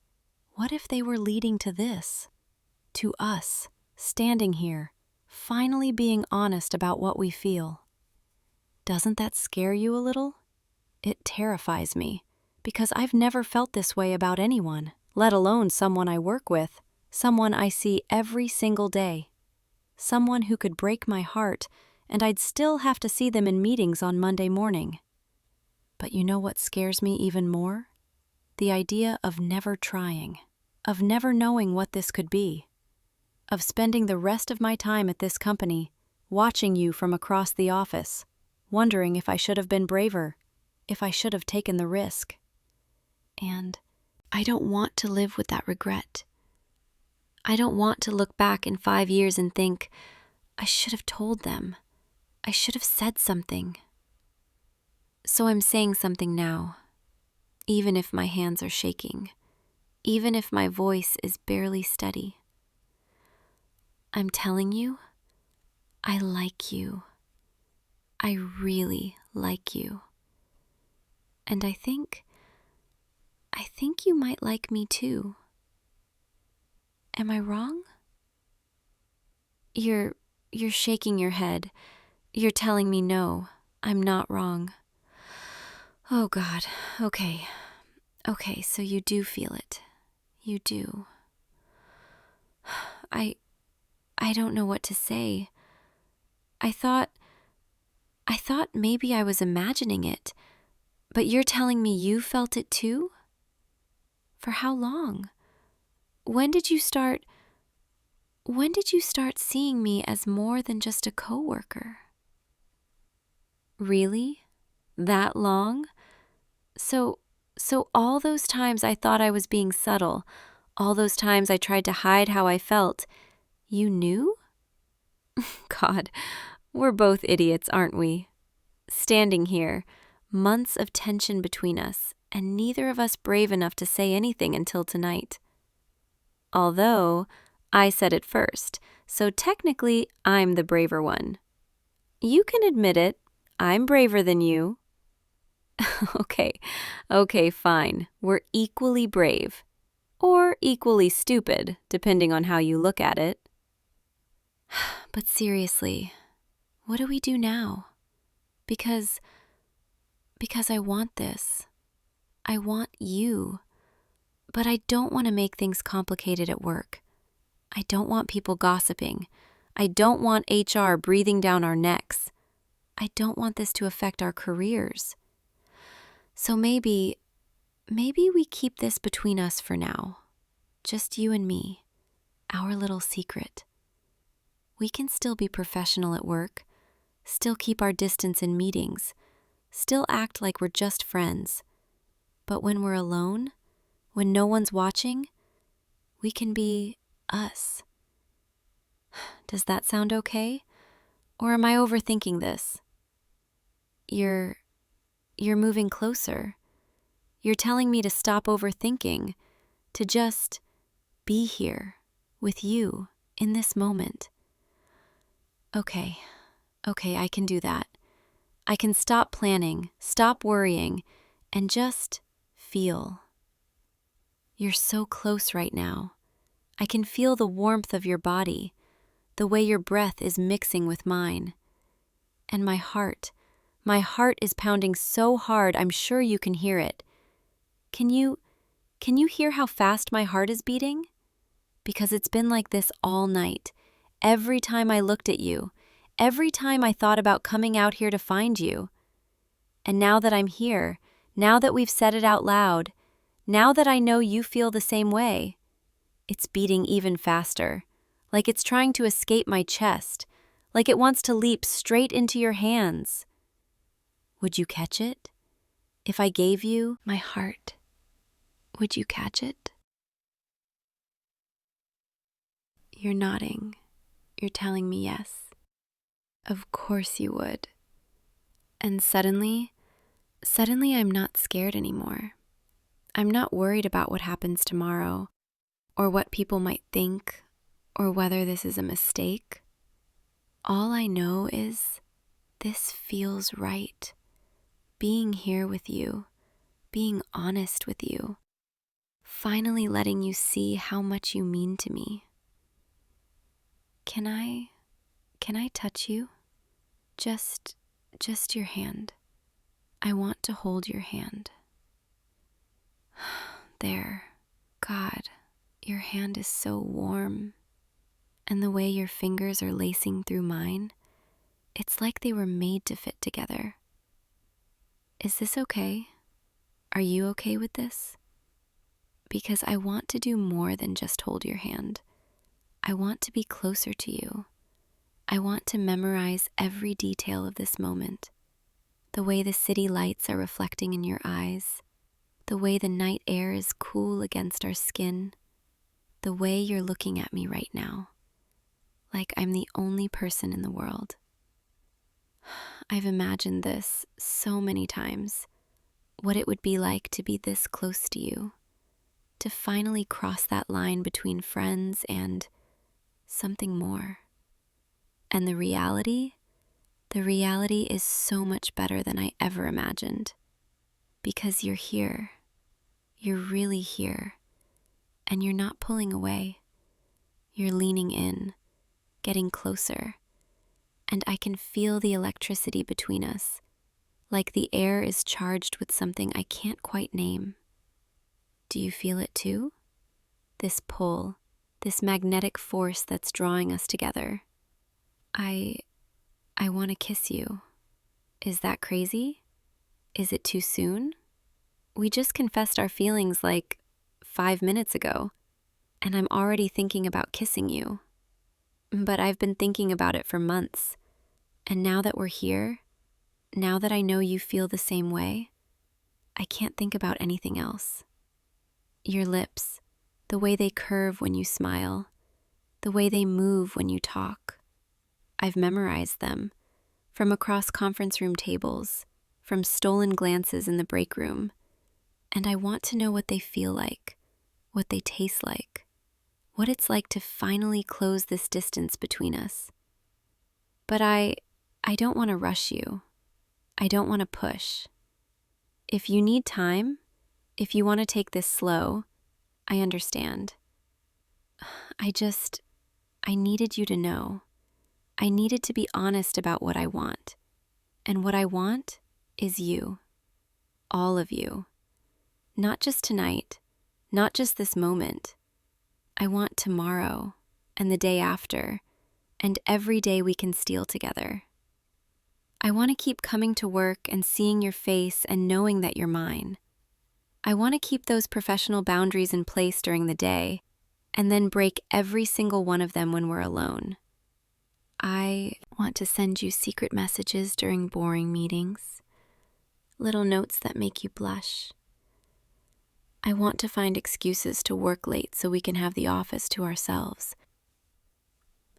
what if they were leading to this? To us, standing here, finally being honest about what we feel. Doesn't that scare you a little? It terrifies me, because I've never felt this way about anyone, let alone someone I work with, someone I see every single day, someone who could break my heart, and I'd still have to see them in meetings on Monday morning. But you know what scares me even more? The idea of never trying, of never knowing what this could be, of spending the rest of my time at this company, watching you from across the office, wondering if I should have been braver, if I should have taken the risk. And I don't want to live with that regret. I don't want to look back in 5 years and think, I should have told them. I should have said something. So I'm saying something now, even if my hands are shaking, even if my voice is barely steady. I'm telling you, I like you. I really like you. And I think you might like me too. Am I wrong? You're shaking your head. You're telling me no, I'm not wrong. Oh God, okay, so you do feel it. You do. I don't know what to say. I thought maybe I was imagining it, but you're telling me you felt it too? For how long? When did you start seeing me as more than just a coworker? Really? That long? So all those times I thought I was being subtle, all those times I tried to hide how I felt, you knew? God, we're both idiots, aren't we? Standing here, months of tension between us, and neither of us brave enough to say anything until tonight. Although, I said it first, so technically I'm the braver one. You can admit it, I'm braver than you. Okay, fine. We're equally brave. Or equally stupid, depending on how you look at it. But seriously, what do we do now? Because I want this. I want you. But I don't want to make things complicated at work. I don't want people gossiping. I don't want HR breathing down our necks. I don't want this to affect our careers. So maybe we keep this between us for now. Just you and me, our little secret. We can still be professional at work, still keep our distance in meetings, still act like we're just friends. But when we're alone, when no one's watching, we can be us. Does that sound okay? Or am I overthinking this? You're moving closer. You're telling me to stop overthinking, to just be here with you in this moment. Okay, I can do that. I can stop planning, stop worrying, and just feel. You're so close right now. I can feel the warmth of your body, the way your breath is mixing with mine. And my heart is pounding so hard I'm sure you can hear it. Can you hear how fast my heart is beating? Because it's been like this all night. Every time I looked at you, every time I thought about coming out here to find you. And now that I'm here, now that we've said it out loud, now that I know you feel the same way, it's beating even faster, like it's trying to escape my chest, like it wants to leap straight into your hands. Would you catch it? If I gave you my heart, would you catch it? You're nodding. You're telling me yes. Of course you would. And suddenly I'm not scared anymore. I'm not worried about what happens tomorrow, or what people might think, or whether this is a mistake. All I know is this feels right. Being here with you, being honest with you, finally letting you see how much you mean to me. Can I touch you? Just your hand. I want to hold your hand. There. God, your hand is so warm. And the way your fingers are lacing through mine, it's like they were made to fit together. Is this okay? Are you okay with this? Because I want to do more than just hold your hand. I want to be closer to you. I want to memorize every detail of this moment. The way the city lights are reflecting in your eyes, the way the night air is cool against our skin, the way you're looking at me right now, like I'm the only person in the world. I've imagined this so many times, what it would be like to be this close to you, to finally cross that line between friends and something more. And the reality is so much better than I ever imagined. Because you're here. You're really here. And you're not pulling away. You're leaning in, getting closer. And I can feel the electricity between us, like the air is charged with something I can't quite name. Do you feel it too? This pull, this magnetic force that's drawing us together. I want to kiss you. Is that crazy? Is it too soon? We just confessed our feelings like 5 minutes ago, and I'm already thinking about kissing you. But I've been thinking about it for months, and now that we're here, now that I know you feel the same way, I can't think about anything else. Your lips, the way they curve when you smile, the way they move when you talk. I've memorized them, from across conference room tables, from stolen glances in the break room, and I want to know what they feel like, what they taste like, what it's like to finally close this distance between us. But I don't want to rush you. I don't want to push. If you need time, if you want to take this slow, I understand. I needed you to know. I needed to be honest about what I want. And what I want is you. All of you. Not just tonight, not just this moment. I want tomorrow, and the day after, and every day we can steal together. I want to keep coming to work and seeing your face and knowing that you're mine. I want to keep those professional boundaries in place during the day, and then break every single one of them when we're alone. I want to send you secret messages during boring meetings, little notes that make you blush. I want to find excuses to work late so we can have the office to ourselves.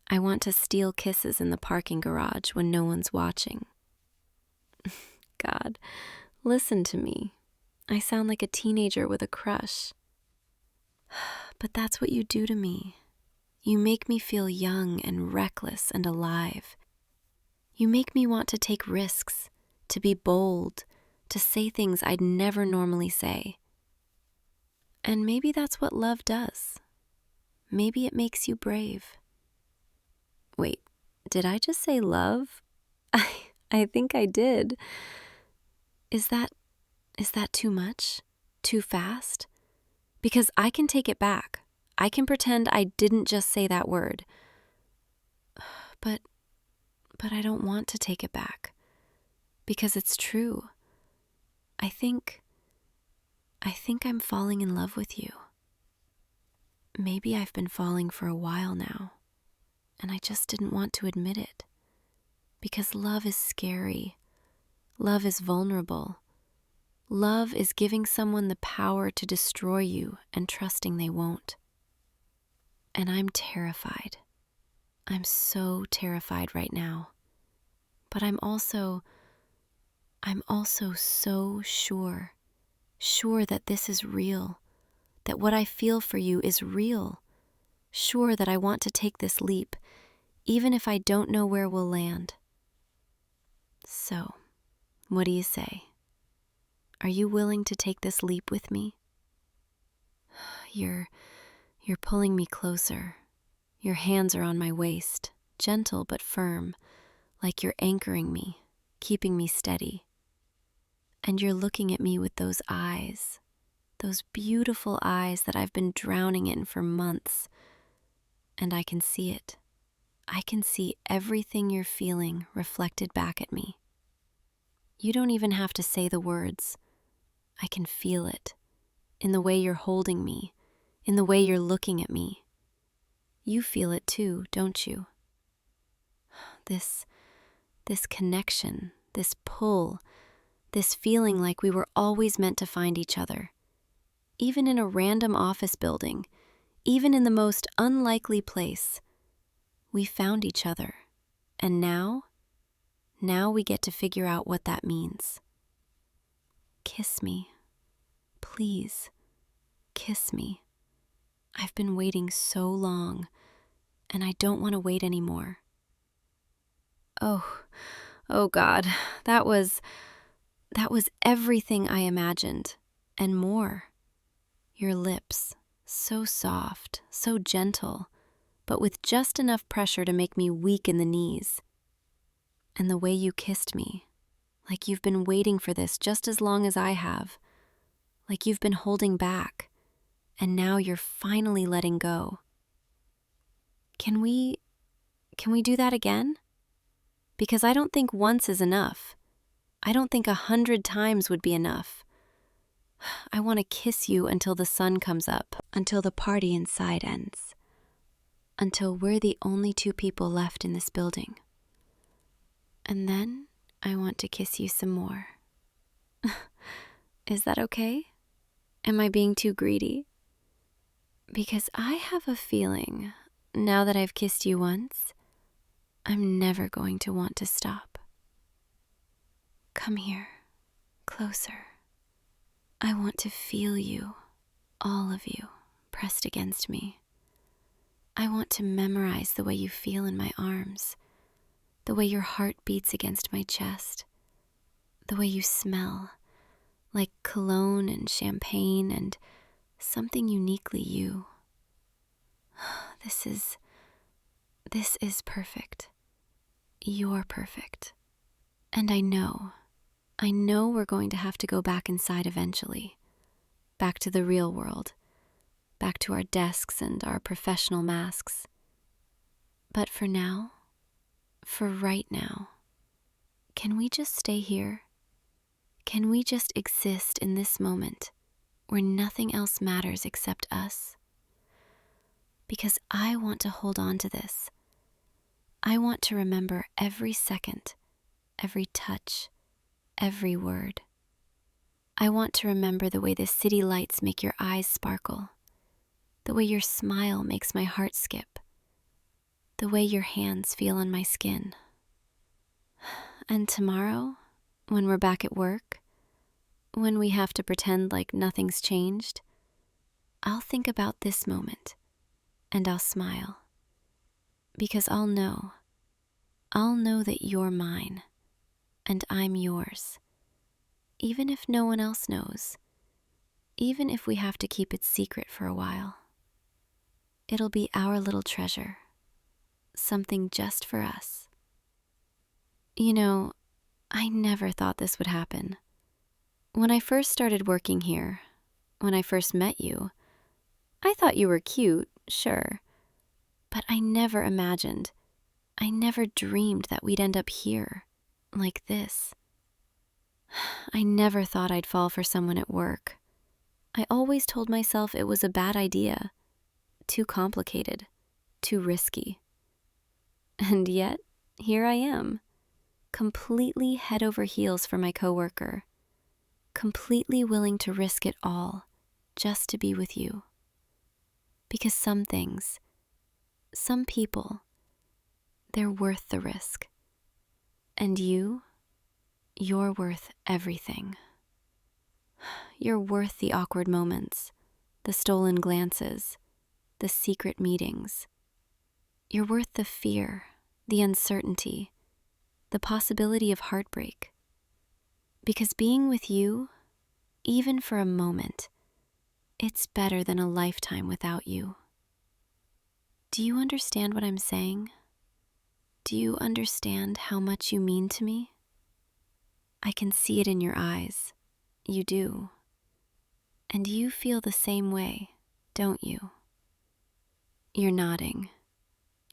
I want to steal kisses in the parking garage when no one's watching. God, listen to me. I sound like a teenager with a crush. But that's what you do to me. You make me feel young and reckless and alive. You make me want to take risks, to be bold, to say things I'd never normally say. And maybe that's what love does. Maybe it makes you brave. Wait, did I just say love? I think I did. Is that too much? Too fast? Because I can take it back. I can pretend I didn't just say that word. But I don't want to take it back. Because it's true. I think I'm falling in love with you. Maybe I've been falling for a while now, and I just didn't want to admit it. Because love is scary. Love is vulnerable. Love is giving someone the power to destroy you and trusting they won't. And I'm terrified. I'm so terrified right now. But I'm also so sure that this is real, that what I feel for you is real, sure that I want to take this leap, even if I don't know where we'll land. So, what do you say? Are you willing to take this leap with me? You're pulling me closer. Your hands are on my waist, gentle but firm, like you're anchoring me, keeping me steady. And you're looking at me with those eyes, those beautiful eyes that I've been drowning in for months. And I can see it. I can see everything you're feeling reflected back at me. You don't even have to say the words. I can feel it, in the way you're holding me, in the way you're looking at me. You feel it too, don't you? This connection, this pull, this feeling like we were always meant to find each other. Even in a random office building, even in the most unlikely place, we found each other. And now we get to figure out what that means. Kiss me. Please, kiss me. I've been waiting so long, and I don't want to wait anymore. Oh God, that was everything I imagined, and more. Your lips, so soft, so gentle, but with just enough pressure to make me weak in the knees. And the way you kissed me, like you've been waiting for this just as long as I have, like you've been holding back, and now you're finally letting go. Can we do that again? Because I don't think once is enough. I don't think 100 times would be enough. I want to kiss you until the sun comes up, until the party inside ends, until we're the only two people left in this building. And then I want to kiss you some more. Is that okay? Am I being too greedy? Because I have a feeling, now that I've kissed you once, I'm never going to want to stop. Come here, closer. I want to feel you, all of you, pressed against me. I want to memorize the way you feel in my arms, the way your heart beats against my chest, the way you smell, like cologne and champagne and something uniquely you. This is perfect. You're perfect. And I know we're going to have to go back inside eventually, back to the real world, back to our desks and our professional masks. But for now, for right now, can we just stay here? Can we just exist in this moment where nothing else matters except us? Because I want to hold on to this. I want to remember every second, every touch, every word. I want to remember the way the city lights make your eyes sparkle, the way your smile makes my heart skip, the way your hands feel on my skin. And tomorrow, when we're back at work, when we have to pretend like nothing's changed, I'll think about this moment and I'll smile. Because I'll know. I'll know that you're mine and I'm yours. Even if no one else knows. Even if we have to keep it secret for a while. It'll be our little treasure. Something just for us. You know, I never thought this would happen. When I first started working here, when I first met you, I thought you were cute, sure. But I never imagined, I never dreamed that we'd end up here, like this. I never thought I'd fall for someone at work. I always told myself it was a bad idea, too complicated, too risky. And yet, here I am, completely head over heels for my coworker, completely willing to risk it all just to be with you. Because some things, some people, they're worth the risk. And you're worth everything. You're worth the awkward moments, the stolen glances, the secret meetings. You're worth the fear, the uncertainty, the possibility of heartbreak. Because being with you, even for a moment, it's better than a lifetime without you. Do you understand what I'm saying? Do you understand how much you mean to me? I can see it in your eyes. You do. And you feel the same way, don't you? You're nodding.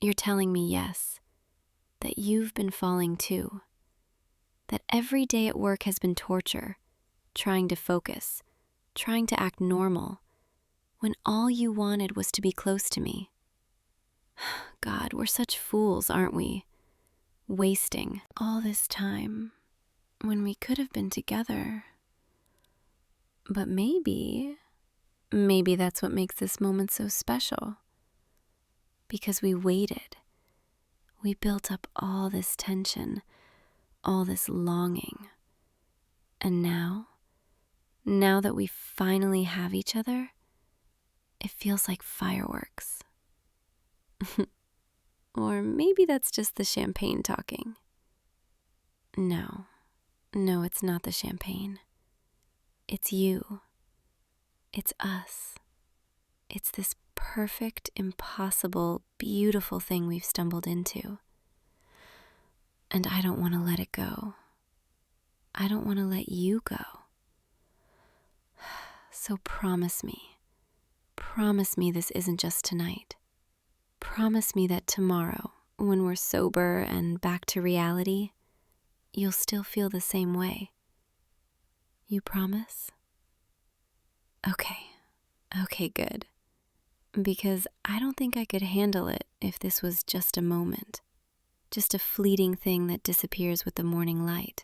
You're telling me yes, that you've been falling too. That every day at work has been torture, trying to focus, trying to act normal, when all you wanted was to be close to me. God, we're such fools, aren't we? Wasting all this time when we could have been together. But maybe that's what makes this moment so special. Because we waited. We built up all this tension, all this longing. And now that we finally have each other, it feels like fireworks. Or maybe that's just the champagne talking. No, it's not the champagne. It's you. It's us. It's this perfect, impossible, beautiful thing we've stumbled into. And I don't want to let it go. I don't want to let you go. So promise me this isn't just tonight. Promise me that tomorrow, when we're sober and back to reality, you'll still feel the same way. You promise? Okay, good. Because I don't think I could handle it if this was just a moment, just a fleeting thing that disappears with the morning light.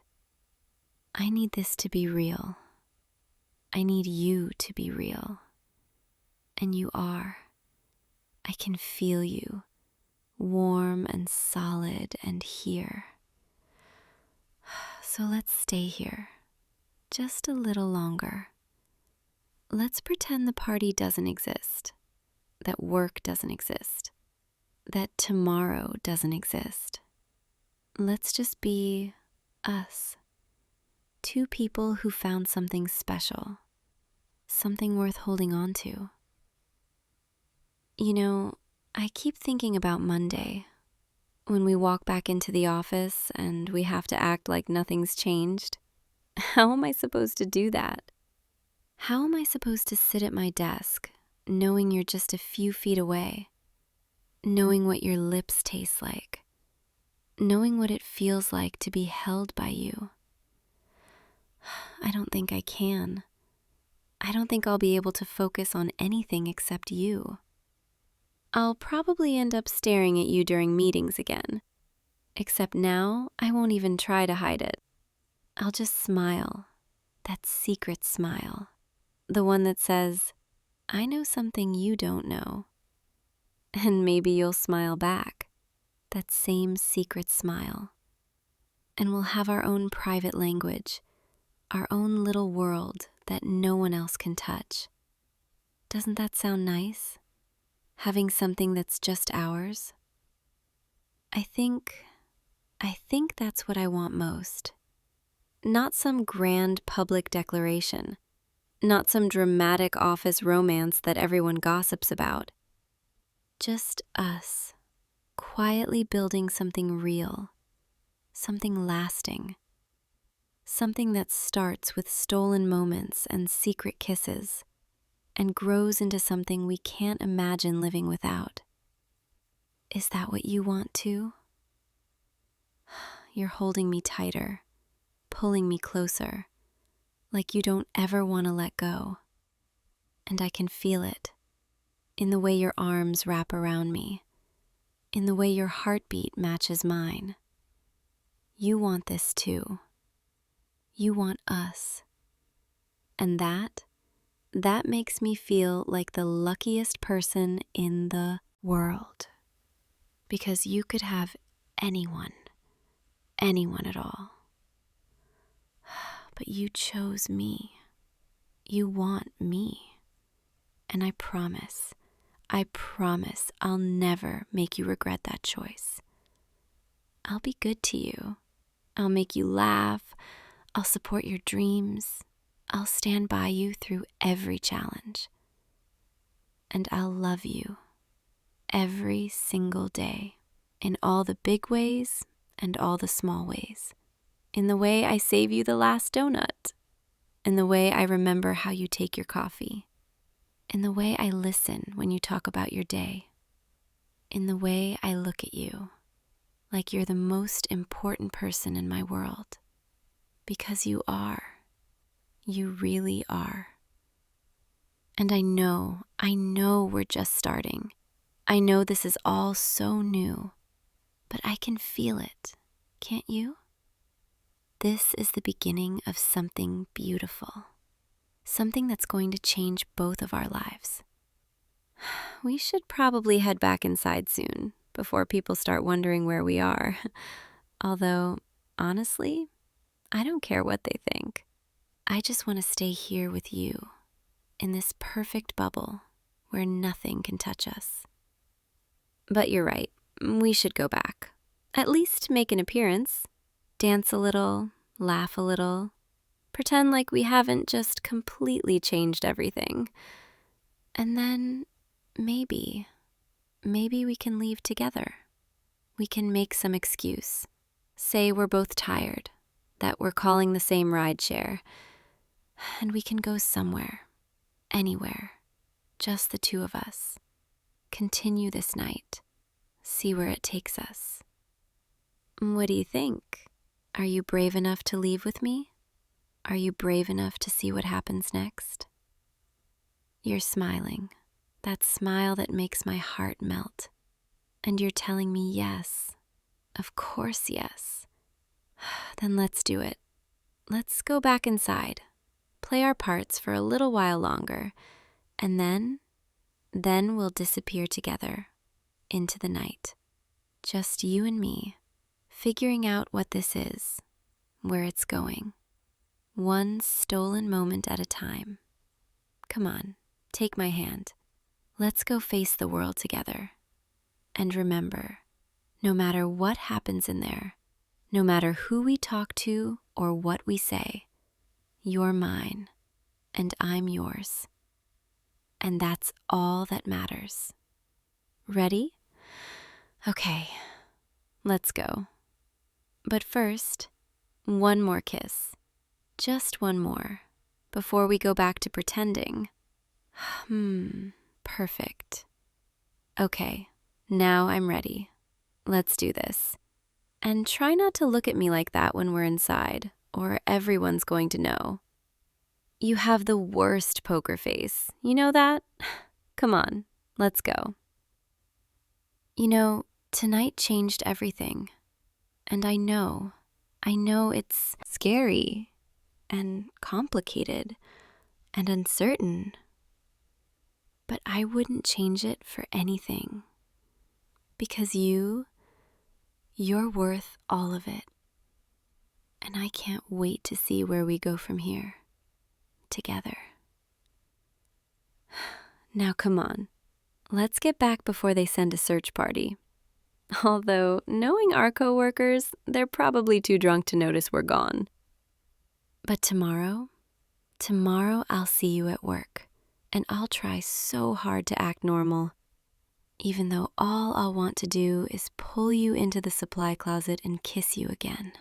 I need this to be real. I need you to be real. And you are. I can feel you, warm and solid and here. So let's stay here, just a little longer. Let's pretend the party doesn't exist, that work doesn't exist, that tomorrow doesn't exist. Let's just be us, two people who found something special, something worth holding on to. You know, I keep thinking about Monday, when we walk back into the office and we have to act like nothing's changed. How am I supposed to do that? How am I supposed to sit at my desk, knowing you're just a few feet away, knowing what your lips taste like, knowing what it feels like to be held by you? I don't think I can. I don't think I'll be able to focus on anything except you. I'll probably end up staring at you during meetings again. Except now, I won't even try to hide it. I'll just smile, that secret smile. The one that says, I know something you don't know. And maybe you'll smile back, that same secret smile. And we'll have our own private language, our own little world that no one else can touch. Doesn't that sound nice? Having something that's just ours? I think that's what I want most. Not some grand public declaration, not some dramatic office romance that everyone gossips about. Just us, quietly building something real, something lasting, something that starts with stolen moments and secret kisses and grows into something we can't imagine living without. Is that what you want too? You're holding me tighter, pulling me closer, like you don't ever want to let go. And I can feel it, in the way your arms wrap around me, in the way your heartbeat matches mine. You want this too. You want us. And that makes me feel like the luckiest person in the world. Because you could have anyone at all. But you chose me. You want me. And I promise I'll never make you regret that choice. I'll be good to you. I'll make you laugh. I'll support your dreams. I'll stand by you through every challenge. And I'll love you every single day, in all the big ways and all the small ways. In the way I save you the last donut. In the way I remember how you take your coffee. In the way I listen when you talk about your day. In the way I look at you like you're the most important person in my world. Because you are. You really are. And I know we're just starting. I know this is all so new, but I can feel it, can't you? This is the beginning of something beautiful. Something that's going to change both of our lives. We should probably head back inside soon, before people start wondering where we are. Although, honestly, I don't care what they think. I just want to stay here with you, in this perfect bubble where nothing can touch us. But you're right, we should go back. At least make an appearance. Dance a little, laugh a little. Pretend like we haven't just completely changed everything. And then maybe we can leave together. We can make some excuse. Say we're both tired, that we're calling the same rideshare. And we can go somewhere, anywhere, just the two of us. Continue this night. See where it takes us. What do you think? Are you brave enough to leave with me? Are you brave enough to see what happens next? You're smiling, that smile that makes my heart melt. And you're telling me yes, of course yes. Then let's do it. Let's go back inside, play our parts for a little while longer, and then we'll disappear together into the night. Just you and me, figuring out what this is, where it's going. One stolen moment at a time. Come on, take my hand. Let's go face the world together. And remember, no matter what happens in there, no matter who we talk to or what we say, you're mine and I'm yours. And that's all that matters. Ready? Okay, let's go. But first, one more kiss. Just one more, before we go back to pretending. Perfect. Okay, now I'm ready. Let's do this. And try not to look at me like that when we're inside, or everyone's going to know. You have the worst poker face, you know that? Come on, let's go. You know, tonight changed everything. And I know it's scary and complicated and uncertain. But I wouldn't change it for anything. Because you're worth all of it. And I can't wait to see where we go from here, together. Now come on, let's get back before they send a search party. Although, knowing our coworkers, they're probably too drunk to notice we're gone. But tomorrow I'll see you at work, and I'll try so hard to act normal, even though all I'll want to do is pull you into the supply closet and kiss you again.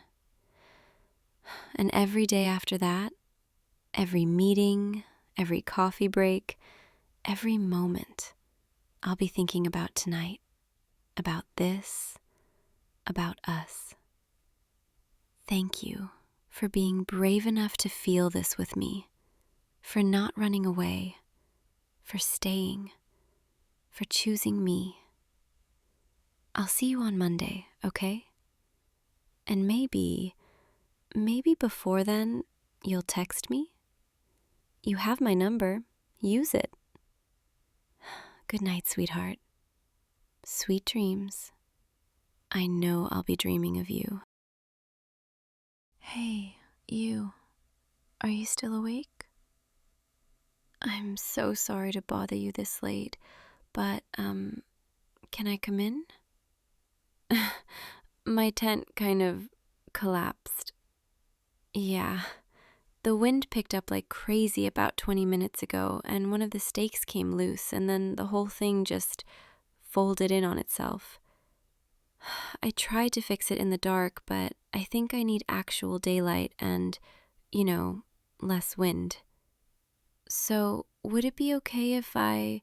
And every day after that, every meeting, every coffee break, every moment, I'll be thinking about tonight, about this, about us. Thank you for being brave enough to feel this with me, for not running away, for staying, for choosing me. I'll see you on Monday, okay? And maybe before then, you'll text me? You have my number. Use it. Good night, sweetheart. Sweet dreams. I know I'll be dreaming of you. Hey, you. Are you still awake? I'm so sorry to bother you this late, but, can I come in? My tent kind of collapsed. Yeah. The wind picked up like crazy about 20 minutes ago, and one of the stakes came loose, and then the whole thing just folded in on itself. I tried to fix it in the dark, but I think I need actual daylight and, less wind. So, would it be okay if I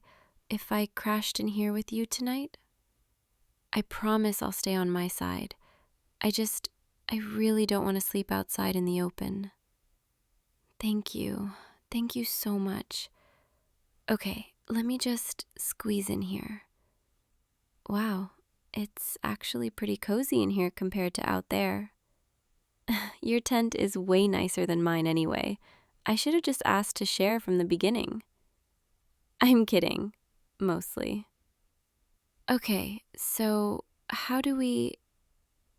crashed in here with you tonight? I promise I'll stay on my side. I really don't want to sleep outside in the open. Thank you. Thank you so much. Okay, let me just squeeze in here. Wow, it's actually pretty cozy in here compared to out there. Your tent is way nicer than mine anyway. I should have just asked to share from the beginning. I'm kidding, mostly. Okay, so how do we...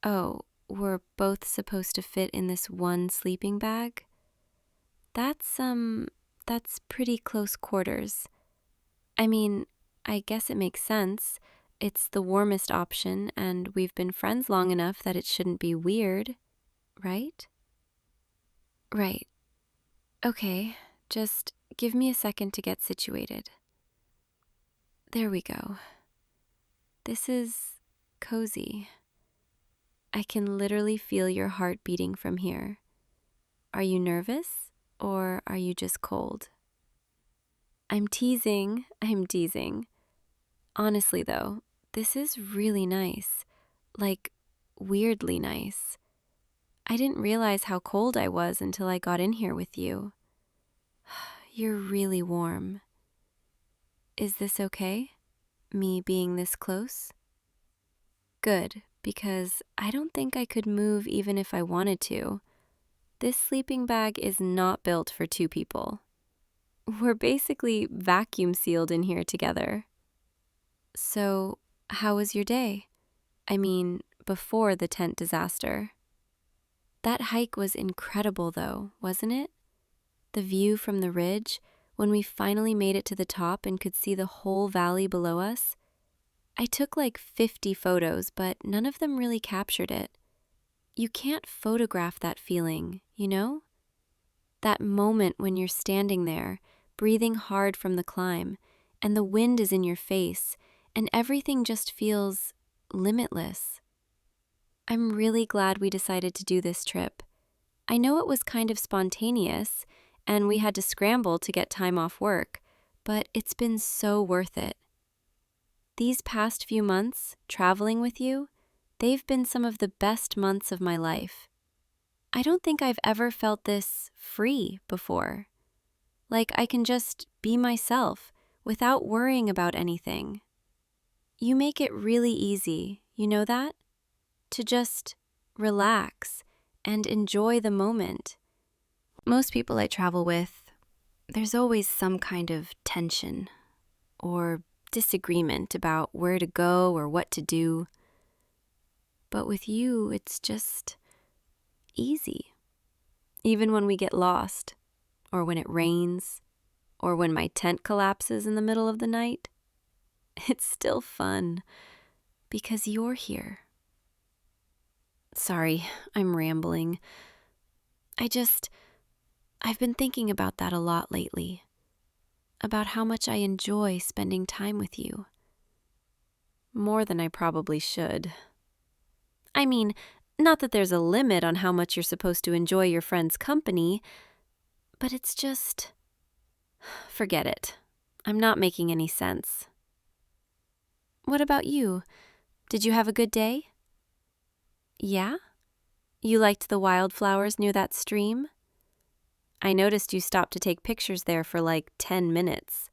Oh, we're both supposed to fit in this one sleeping bag? That's pretty close quarters. I mean, I guess it makes sense. It's the warmest option, and we've been friends long enough that it shouldn't be weird, right? Right. Okay, just give me a second to get situated. There we go. This is cozy. I can literally feel your heart beating from here. Are you nervous, or are you just cold? I'm teasing. Honestly, though, this is really nice. Like, weirdly nice. I didn't realize how cold I was until I got in here with you. You're really warm. Is this okay? Me being this close? Good, because I don't think I could move even if I wanted to. This sleeping bag is not built for two people. We're basically vacuum sealed in here together. So, how was your day? I mean, before the tent disaster. That hike was incredible though, wasn't it? The view from the ridge, when we finally made it to the top and could see the whole valley below us. I took like 50 photos, but none of them really captured it. You can't photograph that feeling, you know? That moment when you're standing there, breathing hard from the climb, and the wind is in your face, and everything just feels limitless. I'm really glad we decided to do this trip. I know it was kind of spontaneous, and we had to scramble to get time off work, but it's been so worth it. These past few months, traveling with you, they've been some of the best months of my life. I don't think I've ever felt this free before. Like I can just be myself without worrying about anything. You make it really easy, you know that? To just relax and enjoy the moment. Most people I travel with, there's always some kind of tension or disagreement about where to go or what to do. But with you, it's just easy. Even when we get lost, or when it rains, or when my tent collapses in the middle of the night, it's still fun Because you're here. Sorry, I'm rambling. I've been thinking about that a lot lately. About how much I enjoy spending time with you. More than I probably should. I mean, not that there's a limit on how much you're supposed to enjoy your friend's company, but it's just... Forget it. I'm not making any sense. What about you? Did you have a good day? Yeah? You liked the wildflowers near that stream? I noticed you stopped to take pictures there for like 10 minutes.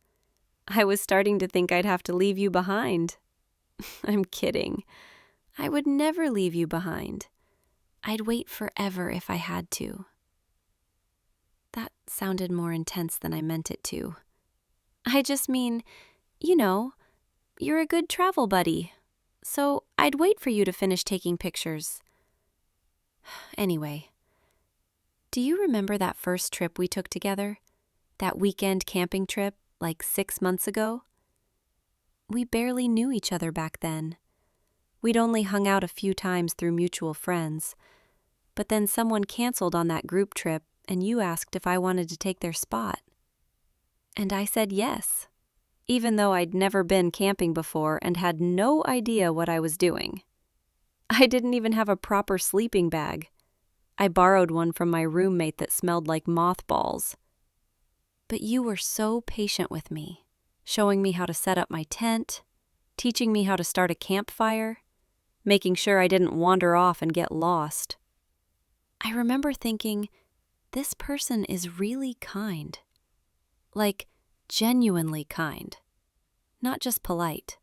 I was starting to think I'd have to leave you behind. I'm kidding. I would never leave you behind. I'd wait forever if I had to. That sounded more intense than I meant it to. I just mean, you're a good travel buddy. So I'd wait for you to finish taking pictures. Anyway, do you remember that first trip we took together? That weekend camping trip, like 6 months ago? We barely knew each other back then. We'd only hung out a few times through mutual friends. But then someone canceled on that group trip, and you asked if I wanted to take their spot. And I said yes, even though I'd never been camping before and had no idea what I was doing. I didn't even have a proper sleeping bag. I borrowed one from my roommate that smelled like mothballs. But you were so patient with me, showing me how to set up my tent, teaching me how to start a campfire, making sure I didn't wander off and get lost. I remember thinking, this person is really kind. Like, genuinely kind. Not just polite.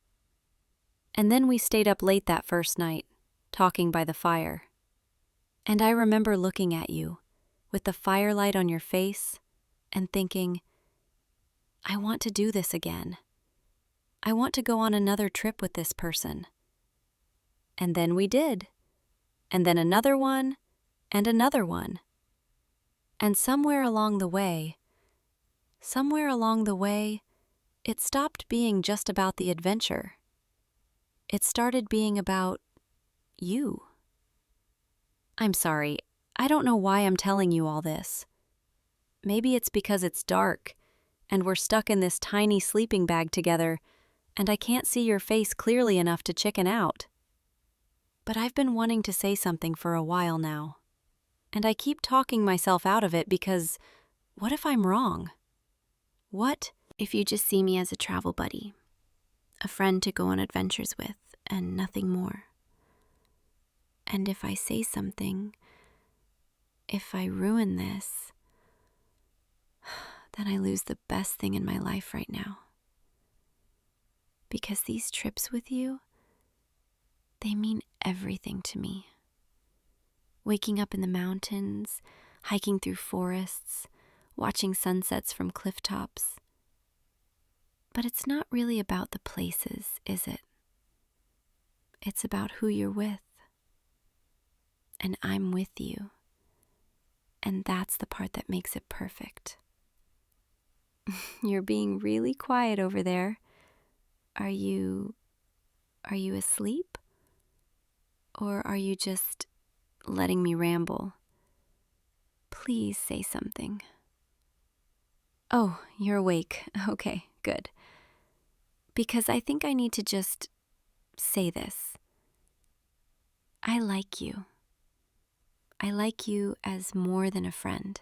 And then we stayed up late that first night, talking by the fire. And I remember looking at you, with the firelight on your face, and thinking, I want to do this again. I want to go on another trip with this person. And then we did. And then another one, and another one. And somewhere along the way, it stopped being just about the adventure. It started being about you. I'm sorry, I don't know why I'm telling you all this. Maybe it's because it's dark, and we're stuck in this tiny sleeping bag together, and I can't see your face clearly enough to chicken out. But I've been wanting to say something for a while now, and I keep talking myself out of it because what if I'm wrong? What if you just see me as a travel buddy, a friend to go on adventures with, and nothing more? And if I say something, if I ruin this, then I lose the best thing in my life right now. Because these trips with you, they mean everything to me. Waking up in the mountains, hiking through forests, watching sunsets from cliff tops. But it's not really about the places, is it? It's about who you're with. And I'm with you. And that's the part that makes it perfect. You're being really quiet over there. Are you asleep? Or are you just letting me ramble? Please say something. Oh, you're awake. Okay, good. Because I think I need to just say this. I like you. I like you as more than a friend.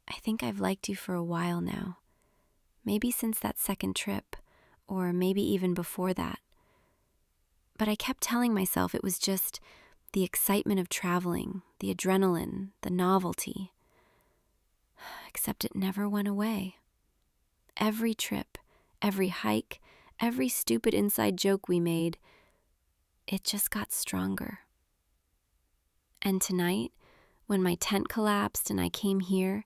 I think I've liked you for a while now. Maybe since that second trip, or maybe even before that. But I kept telling myself it was just the excitement of traveling, the adrenaline, the novelty. Except it never went away. Every trip, every hike, every stupid inside joke we made, it just got stronger. And tonight, when my tent collapsed and I came here,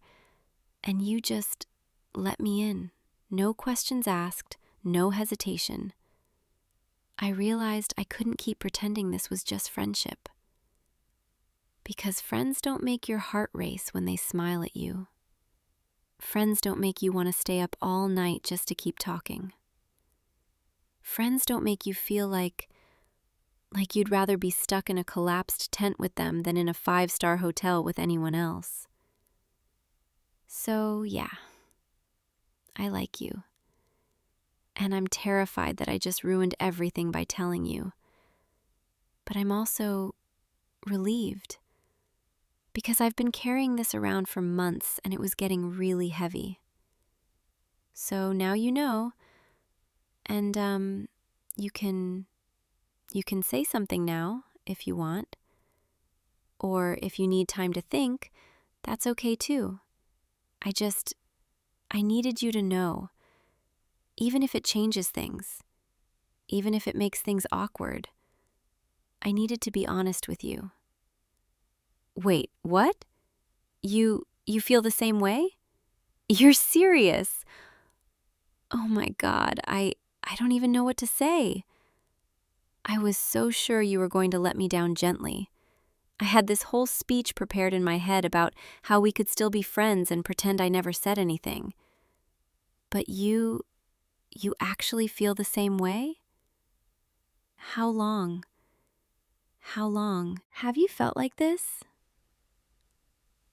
and you just let me in, no questions asked, no hesitation, I realized I couldn't keep pretending this was just friendship. Because friends don't make your heart race when they smile at you. Friends don't make you want to stay up all night just to keep talking. Friends don't make you feel like Like you'd rather be stuck in a collapsed tent with them than in a 5-star hotel with anyone else. So, yeah, I like you. And I'm terrified that I just ruined everything by telling you. But I'm also relieved, because I've been carrying this around for months and it was getting really heavy. So now you know, and you can say something now if you want, or if you need time to think, that's okay too. I needed you to know, even if it changes things, even if it makes things awkward. I needed to be honest with you. Wait, what? You feel the same way? You're serious? Oh my God, I don't even know what to say. I was so sure you were going to let me down gently. I had this whole speech prepared in my head about how we could still be friends and pretend I never said anything. But you actually feel the same way? How long? How long have you felt like this?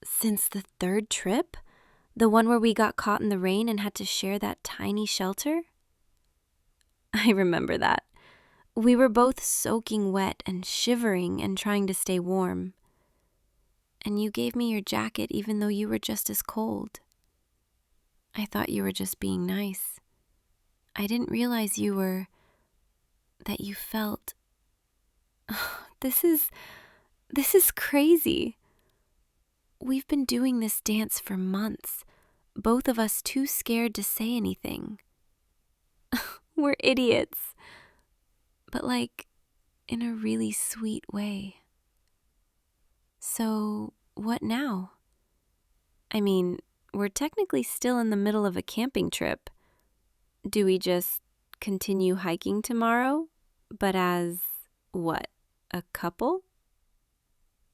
Since the 3rd trip? The one where we got caught in the rain and had to share that tiny shelter? I remember that. We were both soaking wet and shivering and trying to stay warm. And you gave me your jacket even though you were just as cold. I thought you were just being nice. I didn't realize that you felt... This is crazy. We've been doing this dance for months, both of us too scared to say anything. We're idiots. But in a really sweet way. So, what now? I mean, we're technically still in the middle of a camping trip. Do we just continue hiking tomorrow, but as, what, a couple?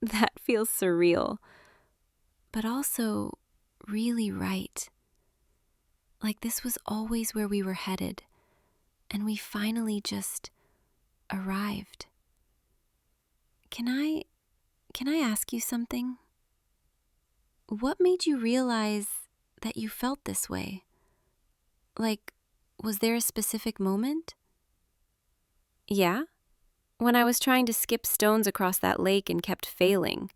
That feels surreal, but also really right. Like this was always where we were headed, and we finally just arrived. Can I ask you something? What made you realize that you felt this way? Was there a specific moment? Yeah? When I was trying to skip stones across that lake and kept failing.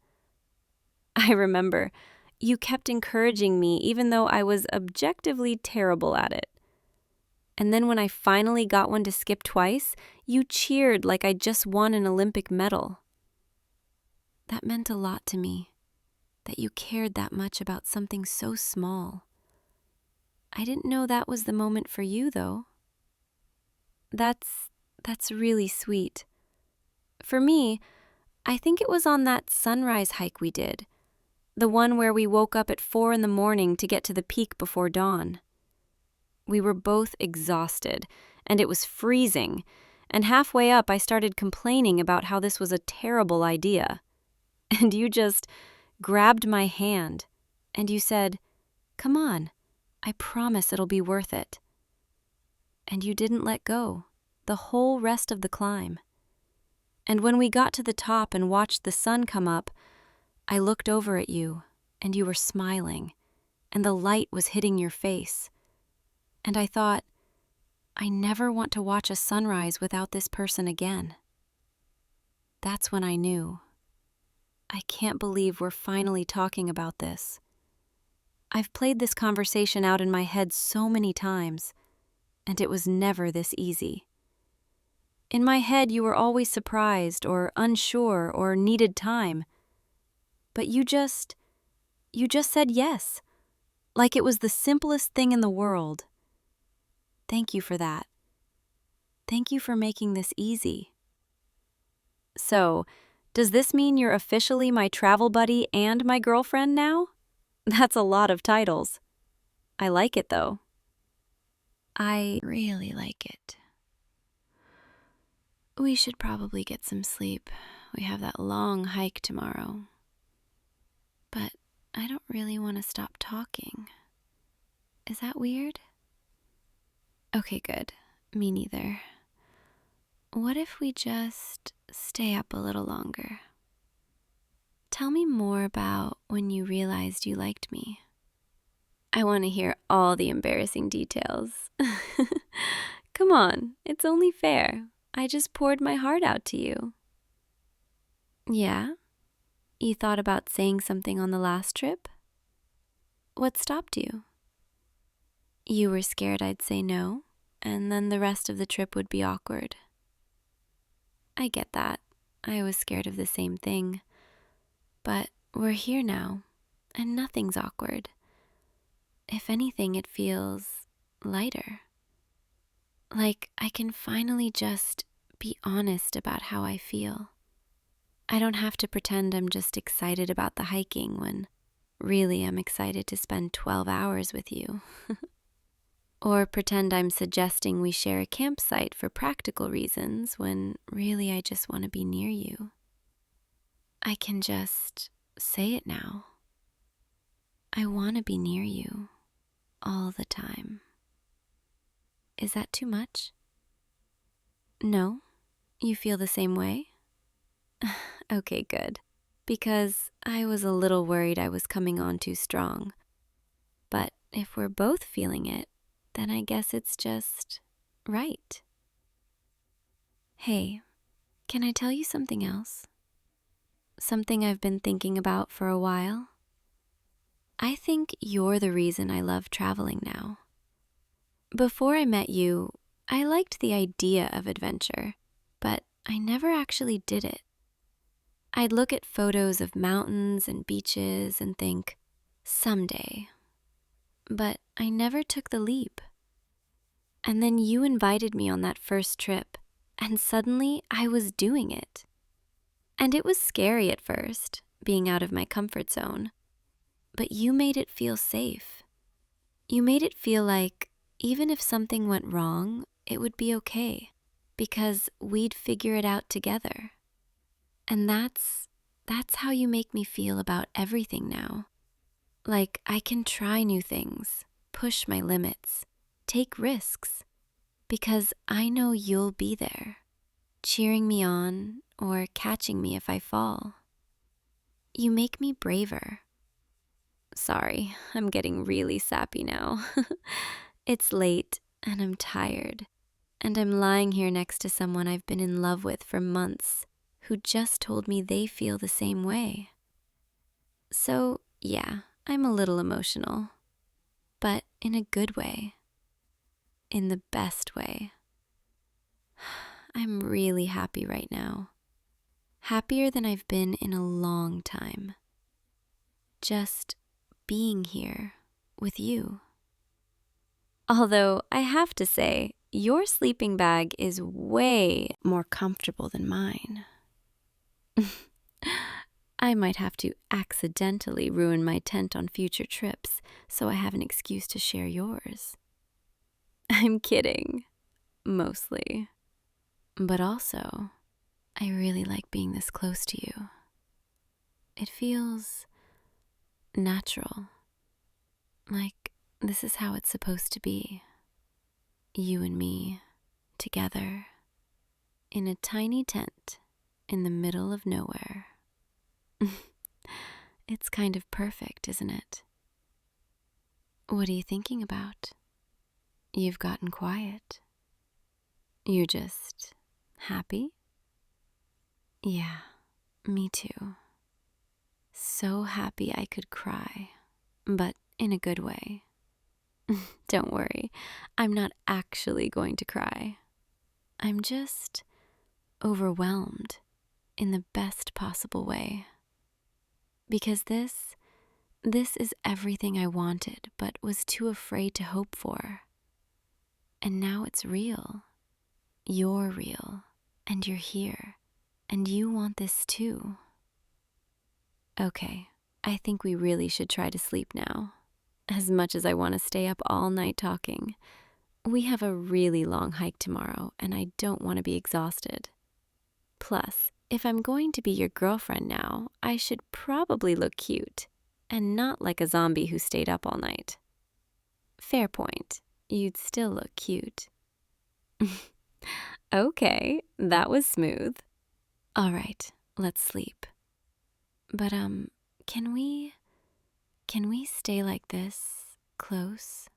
I remember. You kept encouraging me even though I was objectively terrible at it. And then when I finally got one to skip twice, you cheered like I just won an Olympic medal. That meant a lot to me, that you cared that much about something so small. I didn't know that was the moment for you, though. That's really sweet. For me, I think it was on that sunrise hike we did, the one where we woke up at 4 a.m. to get to the peak before dawn. We were both exhausted, and it was freezing, and halfway up I started complaining about how this was a terrible idea. And you just grabbed my hand, and you said, "Come on, I promise it'll be worth it." And you didn't let go, the whole rest of the climb. And when we got to the top and watched the sun come up, I looked over at you, and you were smiling, and the light was hitting your face. And I thought, I never want to watch a sunrise without this person again. That's when I knew. I can't believe we're finally talking about this. I've played this conversation out in my head so many times, and it was never this easy. In my head, you were always surprised or unsure or needed time. But you just said yes, like it was the simplest thing in the world. Thank you for that. Thank you for making this easy. So, does this mean you're officially my travel buddy and my girlfriend now? That's a lot of titles. I like it, though. I really like it. We should probably get some sleep. We have that long hike tomorrow. But I don't really want to stop talking. Is that weird? Okay, good. Me neither. What if we just stay up a little longer. Tell me more about when you realized you liked me. I want to hear all the embarrassing details. Come on, it's only fair. I just poured my heart out to you. Yeah? You thought about saying something on the last trip? What stopped you? You were scared I'd say no, and then the rest of the trip would be awkward. I get that. I was scared of the same thing. But we're here now, and nothing's awkward. If anything, it feels lighter. Like I can finally just be honest about how I feel. I don't have to pretend I'm just excited about the hiking when really I'm excited to spend 12 hours with you. Or pretend I'm suggesting we share a campsite for practical reasons when really I just want to be near you. I can just say it now. I want to be near you all the time. Is that too much? No? You feel the same way? Okay, good. Because I was a little worried I was coming on too strong. But if we're both feeling it, then I guess it's just right. Hey, can I tell you something else? Something I've been thinking about for a while? I think you're the reason I love traveling now. Before I met you, I liked the idea of adventure, but I never actually did it. I'd look at photos of mountains and beaches and think, someday. But I never took the leap. And then you invited me on that first trip, and suddenly I was doing it. And it was scary at first, being out of my comfort zone. But you made it feel safe. You made it feel like even if something went wrong, it would be okay, because we'd figure it out together. And that's how you make me feel about everything now. Like I can try new things, push my limits, take risks, because I know you'll be there, cheering me on or catching me if I fall. You make me braver. Sorry, I'm getting really sappy now. It's late and I'm tired, and I'm lying here next to someone I've been in love with for months who just told me they feel the same way. So, yeah, I'm a little emotional, but in a good way, in the best way. I'm really happy right now, happier than I've been in a long time. Just being here with you. Although I have to say, your sleeping bag is way more comfortable than mine. I might have to accidentally ruin my tent on future trips so I have an excuse to share yours. I'm kidding, mostly. But also, I really like being this close to you. It feels natural, like this is how it's supposed to be. You and me, together, in a tiny tent in the middle of nowhere. It's kind of perfect, isn't it? What are you thinking about? You've gotten quiet. You're just happy? Yeah, me too. So happy I could cry, but in a good way. Don't worry, I'm not actually going to cry. I'm just overwhelmed in the best possible way. Because this is everything I wanted but was too afraid to hope for. And now it's real. You're real, and you're here, and you want this too. Okay, I think we really should try to sleep now. As much as I want to stay up all night talking, we have a really long hike tomorrow, and I don't want to be exhausted. Plus, if I'm going to be your girlfriend now, I should probably look cute, and not like a zombie who stayed up all night. Fair point. You'd still look cute. Okay, that was smooth. All right, let's sleep. But, can we stay like this, close?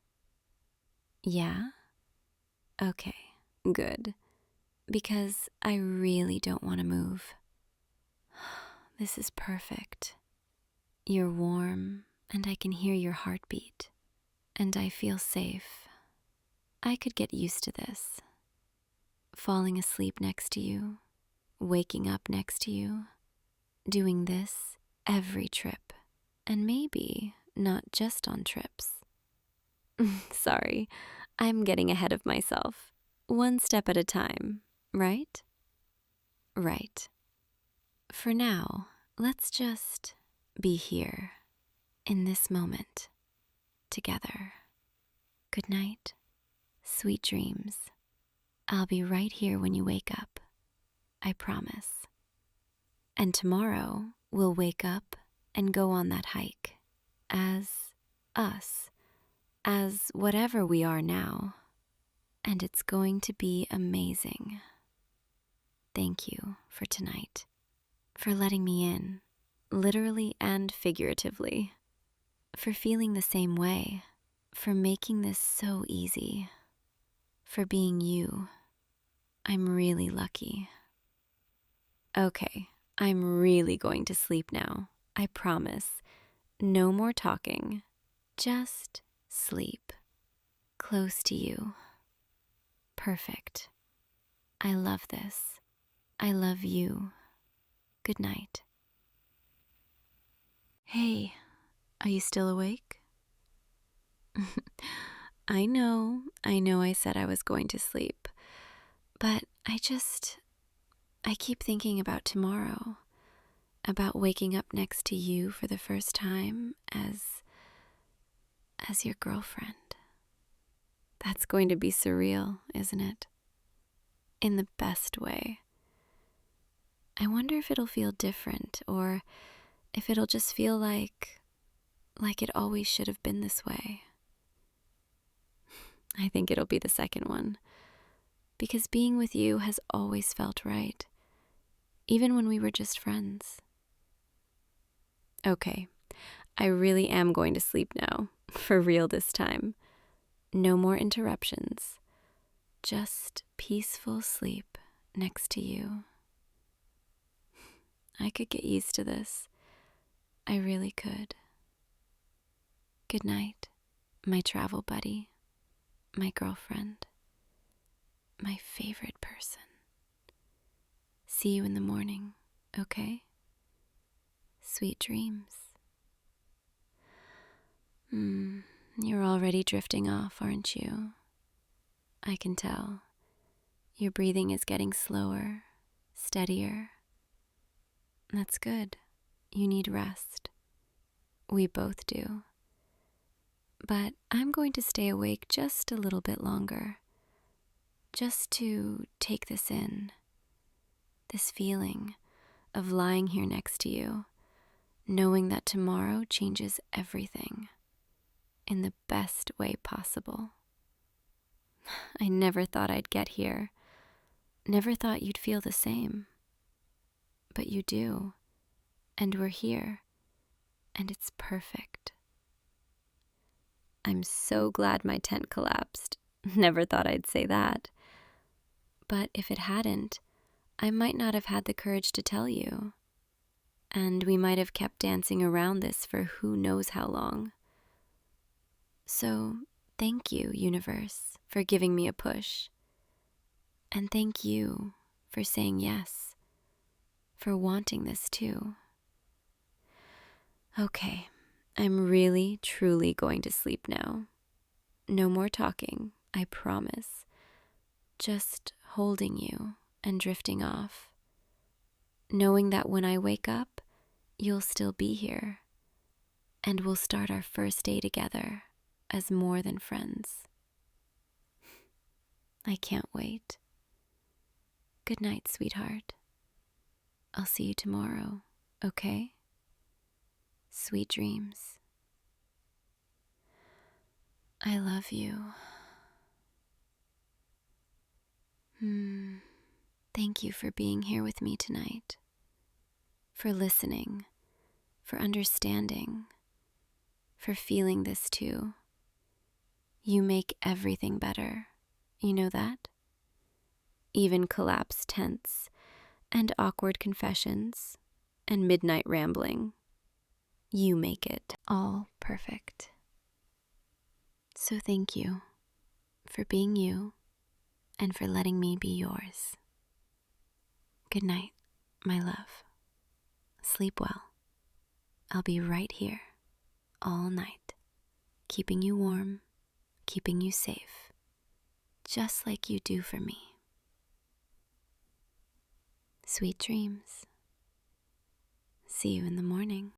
Yeah? Okay, good. Because I really don't want to move. This is perfect. You're warm, and I can hear your heartbeat. And I feel safe. I could get used to this. Falling asleep next to you, waking up next to you, doing this every trip. And maybe not just on trips. Sorry, I'm getting ahead of myself. One step at a time, right? Right. For now, let's just be here in this moment together. Good night, sweet dreams. I'll be right here when you wake up, I promise. And tomorrow we'll wake up and go on that hike as us, as whatever we are now. And it's going to be amazing. Thank you for tonight, for letting me in, literally and figuratively, for feeling the same way, for making this so easy, for being you. I'm really lucky. Okay, I'm really going to sleep now. I promise. No more talking. Just sleep. Close to you. Perfect. I love this. I love you. Good night. Hey, are you still awake? I know I said I was going to sleep, but I keep thinking about tomorrow, about waking up next to you for the first time as your girlfriend. That's going to be surreal, isn't it? In the best way. I wonder if it'll feel different, or if it'll just feel like it always should have been this way. I think it'll be the second one, because being with you has always felt right, even when we were just friends. Okay, I really am going to sleep now, for real this time. No more interruptions, just peaceful sleep next to you. I could get used to this. I really could. Good night, my travel buddy, my girlfriend, my favorite person. See you in the morning, okay? Sweet dreams. You're already drifting off, aren't you? I can tell. Your breathing is getting slower, steadier. That's good. You need rest. We both do. But I'm going to stay awake just a little bit longer, just to take this in, this feeling of lying here next to you, knowing that tomorrow changes everything in the best way possible. I never thought I'd get here, never thought you'd feel the same. But you do, and we're here, and it's perfect. I'm so glad my tent collapsed. Never thought I'd say that. But if it hadn't, I might not have had the courage to tell you. And we might have kept dancing around this for who knows how long. So, thank you, universe, for giving me a push. And thank you for saying yes, for wanting this too. Okay, I'm really, truly going to sleep now. No more talking, I promise. Just holding you and drifting off, knowing that when I wake up, you'll still be here, and we'll start our first day together as more than friends. I can't wait. Good night, sweetheart. I'll see you tomorrow, okay? Sweet dreams. I love you. Thank you for being here with me tonight, for listening, for understanding, for feeling this too. You make everything better. You know that? Even collapsed tents and awkward confessions and midnight rambling. You make it all perfect. So thank you for being you and for letting me be yours. Good night, my love. Sleep well. I'll be right here all night, keeping you warm, keeping you safe, just like you do for me. Sweet dreams. See you in the morning.